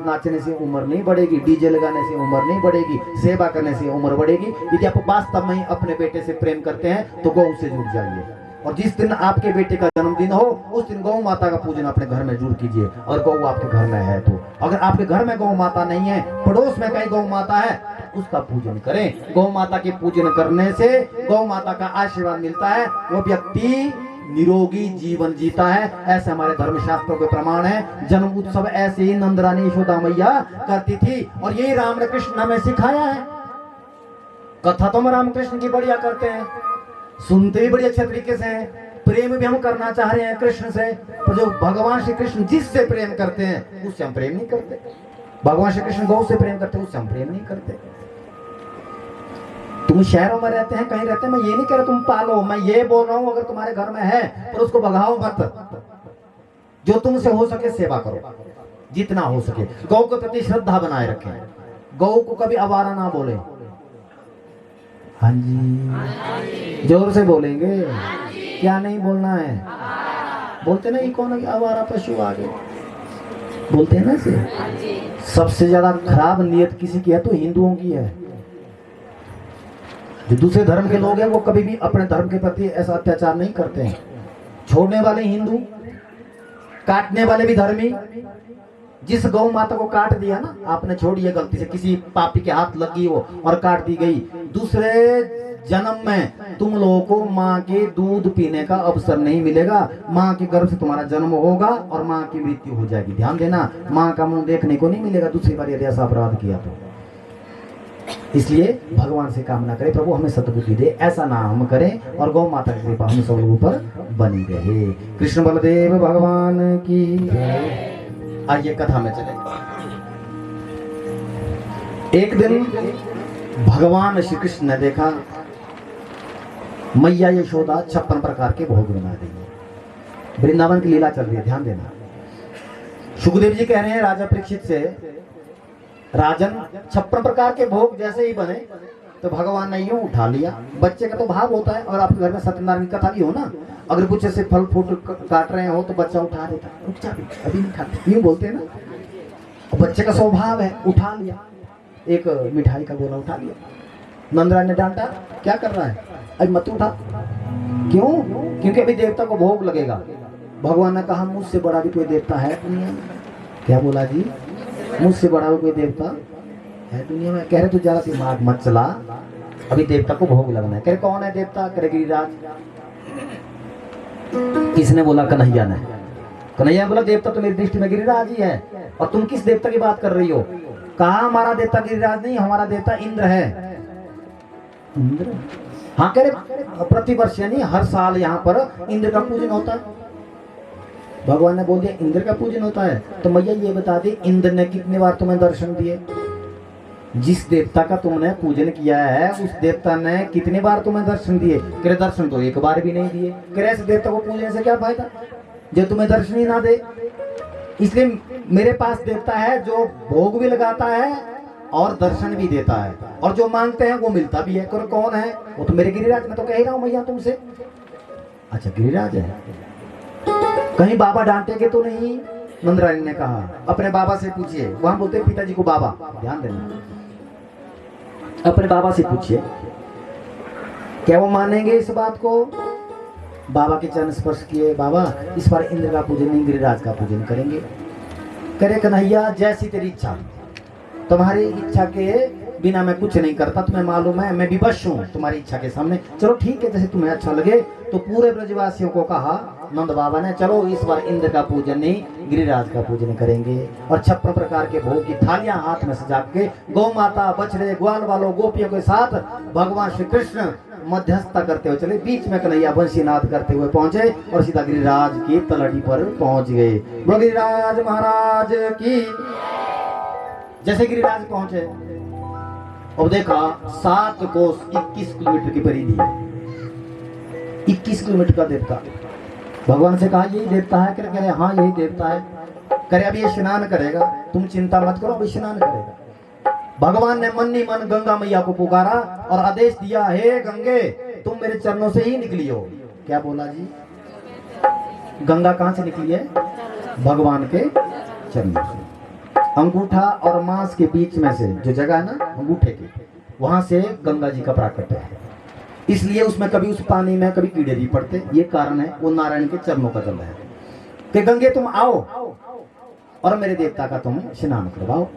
नाचने से उम्र नहीं बढ़ेगी, डीजे लगाने से उम्र नहीं बढ़ेगी, सेवा करने से उम्र बढ़ेगी। यदि आप वास्तव में ही अपने बेटे से प्रेम करते हैं तो गौ से जुड़ जाइए। और जिस दिन आपके बेटे का जन्मदिन हो उस दिन गौ माता का पूजन अपने घर में जरूर कीजिए। और गौ आपके घर में है तो, अगर आपके घर में गौ माता नहीं है, पड़ोस में कहीं गौ माता है, उसका पूजन करें। गौ माता के पूजन करने से गौ माता का आशीर्वाद मिलता है, वो व्यक्ति निरोगी जीवन जीता है। ऐसे हमारे धर्मशास्त्रों के प्रमाण है। जन्म उत्सव ऐसे ही नंद रानी यशोदा मैया करती थी और यही राम कृष्ण हमें सिखाया है। कथा तो हम रामकृष्ण की बढ़िया करते हैं, सुनते भी बड़ी अच्छे तरीके से हैं, प्रेम भी हम करना चाह रहे हैं कृष्ण से, पर जो भगवान श्री कृष्ण जिससे प्रेम करते हैं उससे हम प्रेम नहीं करते। भगवान श्री कृष्ण गौ से प्रेम करते हैं, उससे हम प्रेम नहीं करते। तुम शहरों में रहते हैं, कहीं रहते हैं, मैं ये नहीं कह रहा तुम पालो, मैं ये बोल रहा हूं अगर तुम्हारे घर में है पर उसको भगाओ मत। जो तुमसे हो सके सेवा करो, जितना हो सके। गौ के प्रति श्रद्धा बनाए रखें, गौ को कभी आवारा ना बोले। हाँ जी, जोर से बोलेंगे। क्या नहीं बोलना है? बोलते ना ये कौन है आवारा पशु आ गए, बोलते हैं ना से। सबसे ज्यादा खराब नियत किसी की है तो हिंदुओं की है। जो दूसरे धर्म के लोग हैं वो कभी भी अपने धर्म के प्रति ऐसा अत्याचार नहीं करते हैं। छोड़ने वाले हिंदू, काटने वाले भी धर्मी। जिस गौ माता को काट दिया ना आपने, छोड़िए गलती से किसी पापी के हाथ लगी वो और काट दी गई, दूसरे जन्म में तुम लोगों को माँ के दूध पीने का अवसर नहीं मिलेगा। माँ के गर्भ से तुम्हारा जन्म होगा और माँ की मृत्यु हो जाएगी। ध्यान देना, माँ का मुंह देखने को नहीं मिलेगा दूसरी बार यदि ऐसा अपराध किया तो। इसलिए भगवान से कामना करें प्रभु हमें सद्बुद्धि दे, ऐसा ना हम करें और गौ माता की कृपा हम सब लोगों पर बनी रहे। कृष्ण बलदेव भगवान की। आइए कथा में चले। एक दिन भगवान श्री कृष्ण ने देखा मैया यशोदा 56 प्रकार के भोग बना रही है। वृंदावन की लीला चल रही है, ध्यान देना। सुखदेव जी कह रहे हैं राजा परीक्षित से, राजन 56 प्रकार के भोग जैसे ही बने तो भगवान ने यूं उठा लिया। बच्चे का तो भाव होता है, और आपके घर में सत्यनारायण की कथा भी हो ना, अगर कुछ ऐसे फल फ्रूट काट रहे हो तो बच्चा उठा देता, रुक जा अभी नहीं खाते, यूं बोलते हैं ना। और बच्चे का स्वभाव है, उठा लिया, एक मिठाई का गोला उठा लिया। नंदराज ने डांटा, क्या कर रहा है, अभी मत उठा। क्यों? क्योंकि अभी देवता को भोग लगेगा। भगवान ने कहा मुझसे बड़ा भी कोई देवता है दुनिया में? क्या बोला जी? मुझसे बड़ा कोई देवता है दुनिया में? कह रहे तू ज्यादा दिमाग मत चला, अभी देवता को भोग लगना है। कह रहे कौन है देवता? कह रहे गिरिराज। किसने बोला? कन्हैया ने। कन्हैया बोला देवता तो मेरी दृष्टि में गिरिराज ही है, और तुम किस देवता की बात कर रही हो? कहा हमारा देवता गिरिराज नहीं, हमारा देवता इंद्र है। इंद्र? हाँ कह रहे प्रतिवर्ष यानी हर साल यहाँ पर इंद्र का पूजन होता है। भगवान ने बोल दिया इंद्र का पूजन होता है, तो मैया ये बता दी इंद्र ने कितने बार तुम्हें दर्शन दिए? जिस देवता का तुमने पूजन किया है उस देवता ने कितने बार तुम्हें दर्शन दिए? करे दर्शन तो एक बार भी नहीं दिए। करे ऐसे देवता को पूजने से क्या फायदा जो तुम्हें दर्शन ही ना दे? इसलिए मेरे पास देवता है जो भोग भी लगाता है और दर्शन भी देता है, और जो मांगते हैं वो मिलता भी है। कौन है वो? तो मेरे गिरिराज, मैं तो कह ही रहा हूँ मैया तुमसे। अच्छा गिरिराज है, कहीं बाबा डांटेंगे तो नहीं? नंदरानी ने कहा अपने बाबा से पूछिए। वहां बोलते हैं पिताजी को बाबा, ध्यान देना, अपने बाबा से पूछिए क्या वो मानेंगे इस बात को। बाबा के चरण स्पर्श किए, बाबा इस बार इंद्र का पूजन नहीं गिरिराज का पूजन करेंगे। करे कन्हैया जैसी तेरी इच्छा, तुम्हारी इच्छा के बिना मैं कुछ नहीं करता, तुम्हें मालूम है मैं विवश हूँ तुम्हारी इच्छा के सामने। चलो ठीक है, जैसे तुम्हें अच्छा लगे। तो पूरे ब्रजवासियों को कहा नंद बाबा ने, चलो इस बार इंद्र का पूजन नहीं गिरिराज का पूजन करेंगे। और 56 प्रकार के भोग की थालियां हाथ में सजा के गौ माता, बछड़े, ग्वाल वालों, गोपियों के साथ भगवान श्री कृष्ण मध्यस्थता करते हुए चले। बीच में कन्हैया बंशी नाद करते हुए पहुंचे और सीधा गिरिराज की तलहटी पर पहुंच गए। वो गिरिराज महाराज की। जैसे गिरिराज पहुंचे और देखा 7 कोस 21 किलोमीटर की परिधि है, 21 किलोमीटर का देवता। भगवान से कहा यही देवता है? कह रहे हाँ यही देवता है। करे अब ये स्नान करेगा, तुम चिंता मत करो, अब स्नान करेगा। भगवान ने मन ही मन गंगा मैया को पुकारा और आदेश दिया, हे गंगे तुम मेरे चरणों से ही निकली हो। क्या बोला जी? गंगा कहां से निकली है? भगवान के चरणों से। अंगूठा और मांस के बीच में से जो जगह है ना अंगूठे की, वहां से गंगा जी का प्राकट्य है। इसलिए उसमें कभी उस पानी में कभी कीड़े नहीं पड़ते। ये कारण है, वो नारायण के चरणों का जल है कि गंगे तुम आओ और मेरे देवता का तुम स्नान करवाओ।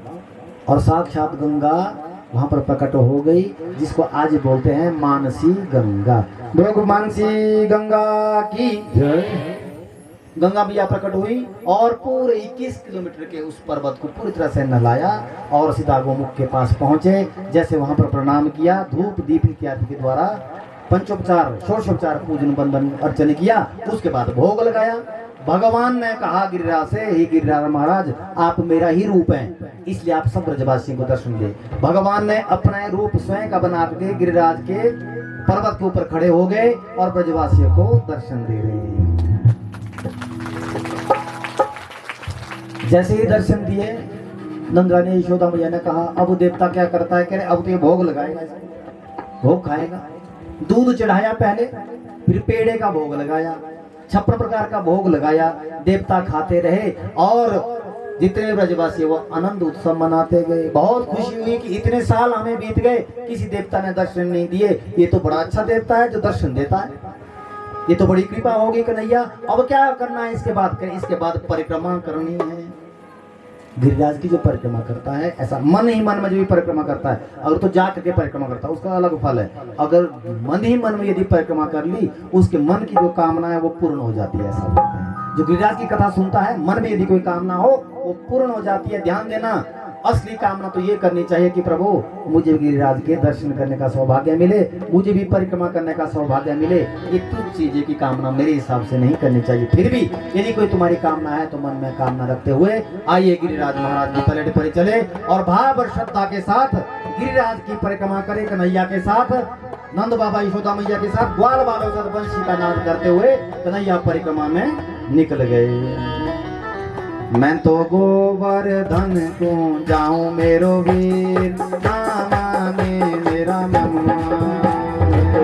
और साक्षात गंगा वहां पर प्रकट हो गई, जिसको आज बोलते हैं मानसी गंगा। लोग मानसी गंगा की जय। गंगा मैया प्रकट हुई और पूरे 21 किलोमीटर के उस पर्वत को पूरी तरह से नहलाया और सीधा गोमुख के पास पहुंचे। जैसे वहां पर प्रणाम किया, धूप दीप इत्यादि के द्वारा पंचोपचार षोडशोपचार पूजन बंदन अर्चन किया, उसके बाद भोग लगाया। भगवान ने कहा गिरिराज से, हे गिरिराज महाराज आप मेरा ही रूप हैं, इसलिए आप सब ब्रजवासियों को दर्शन दे। भगवान ने अपना रूप स्वयं का बना के गिरिराज के पर्वत के ऊपर खड़े हो गए और ब्रजवासियों को दर्शन दे रहे हैं। जैसे ही दर्शन दिए, नंदरानी यशोदा मैया ने कहा अब देवता क्या करता है? कह रहे अब तो ये भोग लगाएगा, भोग खाएगा। दूध चढ़ाया पहले, फिर पेड़े का भोग लगाया, 56 प्रकार का भोग लगाया। देवता खाते रहे और जितने ब्रजवासी वो आनंद उत्सव मनाते गए। बहुत खुशी हुई कि इतने साल हमें बीत गए, किसी देवता ने दर्शन नहीं दिए। ये तो बड़ा अच्छा देवता है जो दर्शन देता है, ये तो बड़ी कृपा होगी कन्हैया। अब क्या करना है इसके बाद? करें इसके बाद परिक्रमा करनी है। गिरिराज की जो परिक्रमा करता है, ऐसा मन ही मन में जो भी परिक्रमा करता है, अगर तो जा करके परिक्रमा करता है उसका अलग फल है। अगर मन ही मन में यदि परिक्रमा कर ली, उसके मन की जो कामना है वो पूर्ण हो जाती है, ऐसा बोलते हैं। जो गिरिराज की कथा सुनता है, मन में यदि कोई कामना हो वो पूर्ण हो जाती है। ध्यान देना, असली कामना तो ये करनी चाहिए कि प्रभु मुझे गिरिराज के दर्शन करने का सौभाग्य मिले, मुझे भी परिक्रमा करने का सौभाग्य मिले। ये तुच्छ चीजें की कामना मेरे हिसाब से नहीं करनी चाहिए। फिर भी यदि कोई तुम्हारी कामना है तो मन में कामना रखते हुए आइए गिरिराज महाराज की तलहटी पर चले और भाव और श्रद्धा के साथ गिरिराज की परिक्रमा करें। कन्हैया के साथ, नंद बाबा यशोदा मैया के साथ, ग्वाल वालों के साथ बंशी का नाद करते हुए कन्हैया परिक्रमा में निकल गए। मैं तो गोवर्धन को जाऊं मेरो वीर, ना माने मेरा मनुआ।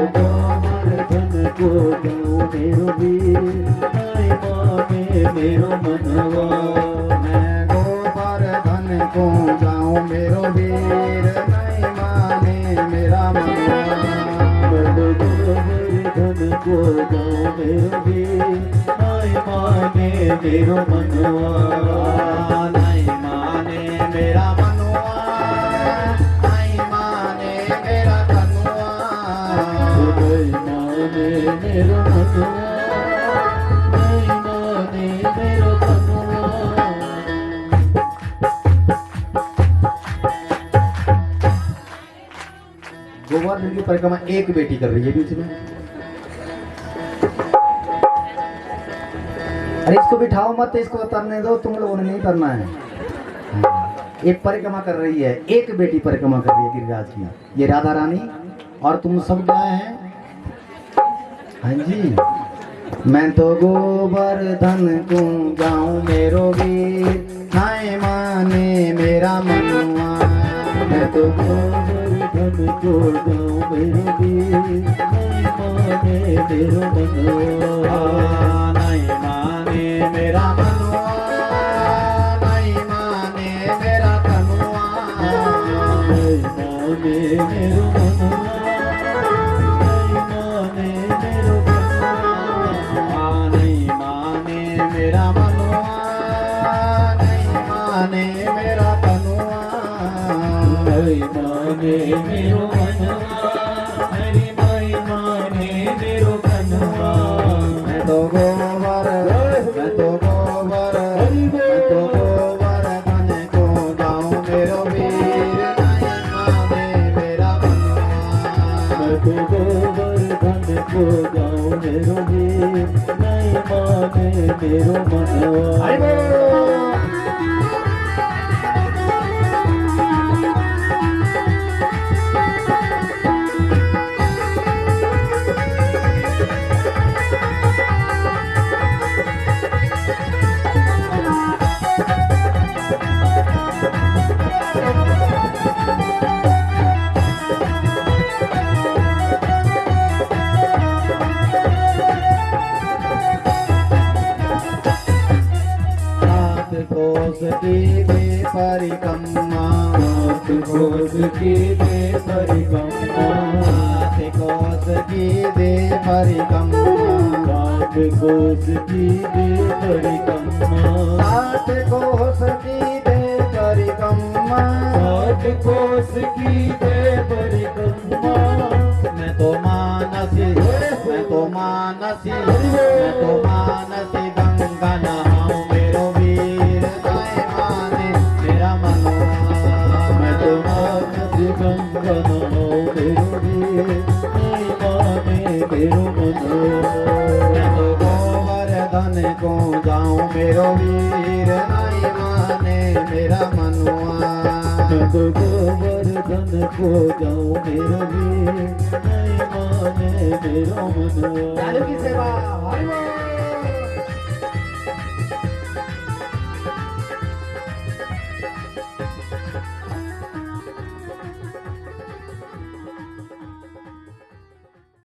गोवर्धन को जाऊं मेरो वीर, ना माने मेरो मनुआ। मैं गोवर्धन को जाऊं मेरो वीर, ना माने मेरा मनुआ। गोवर्धन को जाऊं मेरो वीर, माने मेरो मनुआ। नहीं माने मेरा मनुआ, नहीं माने मेरा मनुआ। नहीं माने मेरो मनुआ, नहीं माने मेरो मनुआ। गोवर्धन की परिक्रमा एक बेटी कर रही है बीच में। अरे इसको बिठाओ मत, इसको उतरने दो, तुम लोगों ने नहीं करना है। एक परिक्रमा कर रही है, एक बेटी परिक्रमा कर रही है गिरिराज की, ये राधा रानी। और तुम सब क्या हैं? हाँ जी, मैं तो गोवर्धन को जाऊं मेरो वीर, नाय माने मेरा मनुआ। मैं तो गोवर्धन को जाऊं मेरो वीर, नहीं माने मेरो मनवा, नहीं माने मेरा मनवा, नहीं माने मेरा तनुआ, नहीं माने मेरो मनवा, नहीं माने मेरो मनवा, नहीं माने मेरा मनवा, नहीं माने मेरा तनुआ, नहीं माने मेरो मनवा, हरि माई माने मेरो मनवा। मैं तो गोवर्धन को जाऊं मेरो वीर, नहीं माने मेरा मनवा, मैं तो गोवर्धन को जाऊं मेरो वीर, नहीं माने मेरो मनवा। कोस की दे परिक्रमा, कोस की दे परिक्रमा, कोस की दे परिक्रमा, कोस की दे परिक्रमा, कोस की दे परिक्रमा, कोस की दे परिक्रमा। मैं तो मानसी, मैं तो मानसी, मैं तो मानसी गंगा नहाऊं मेरो वीर, नहीं माने मेरा मनवा, मैं तो मानसी गंगा नहाऊं मेरो वीर, नहीं माने मेरो मनवा। मैं तो गोवर्धन को जाऊं मेरो वीर, नहीं माने मेरा मनवा, मैं तो गोवर्धन को जाऊं मेरो वीर, नहीं माने मेरो मनवा। लालू की सेवा, हरि बोल।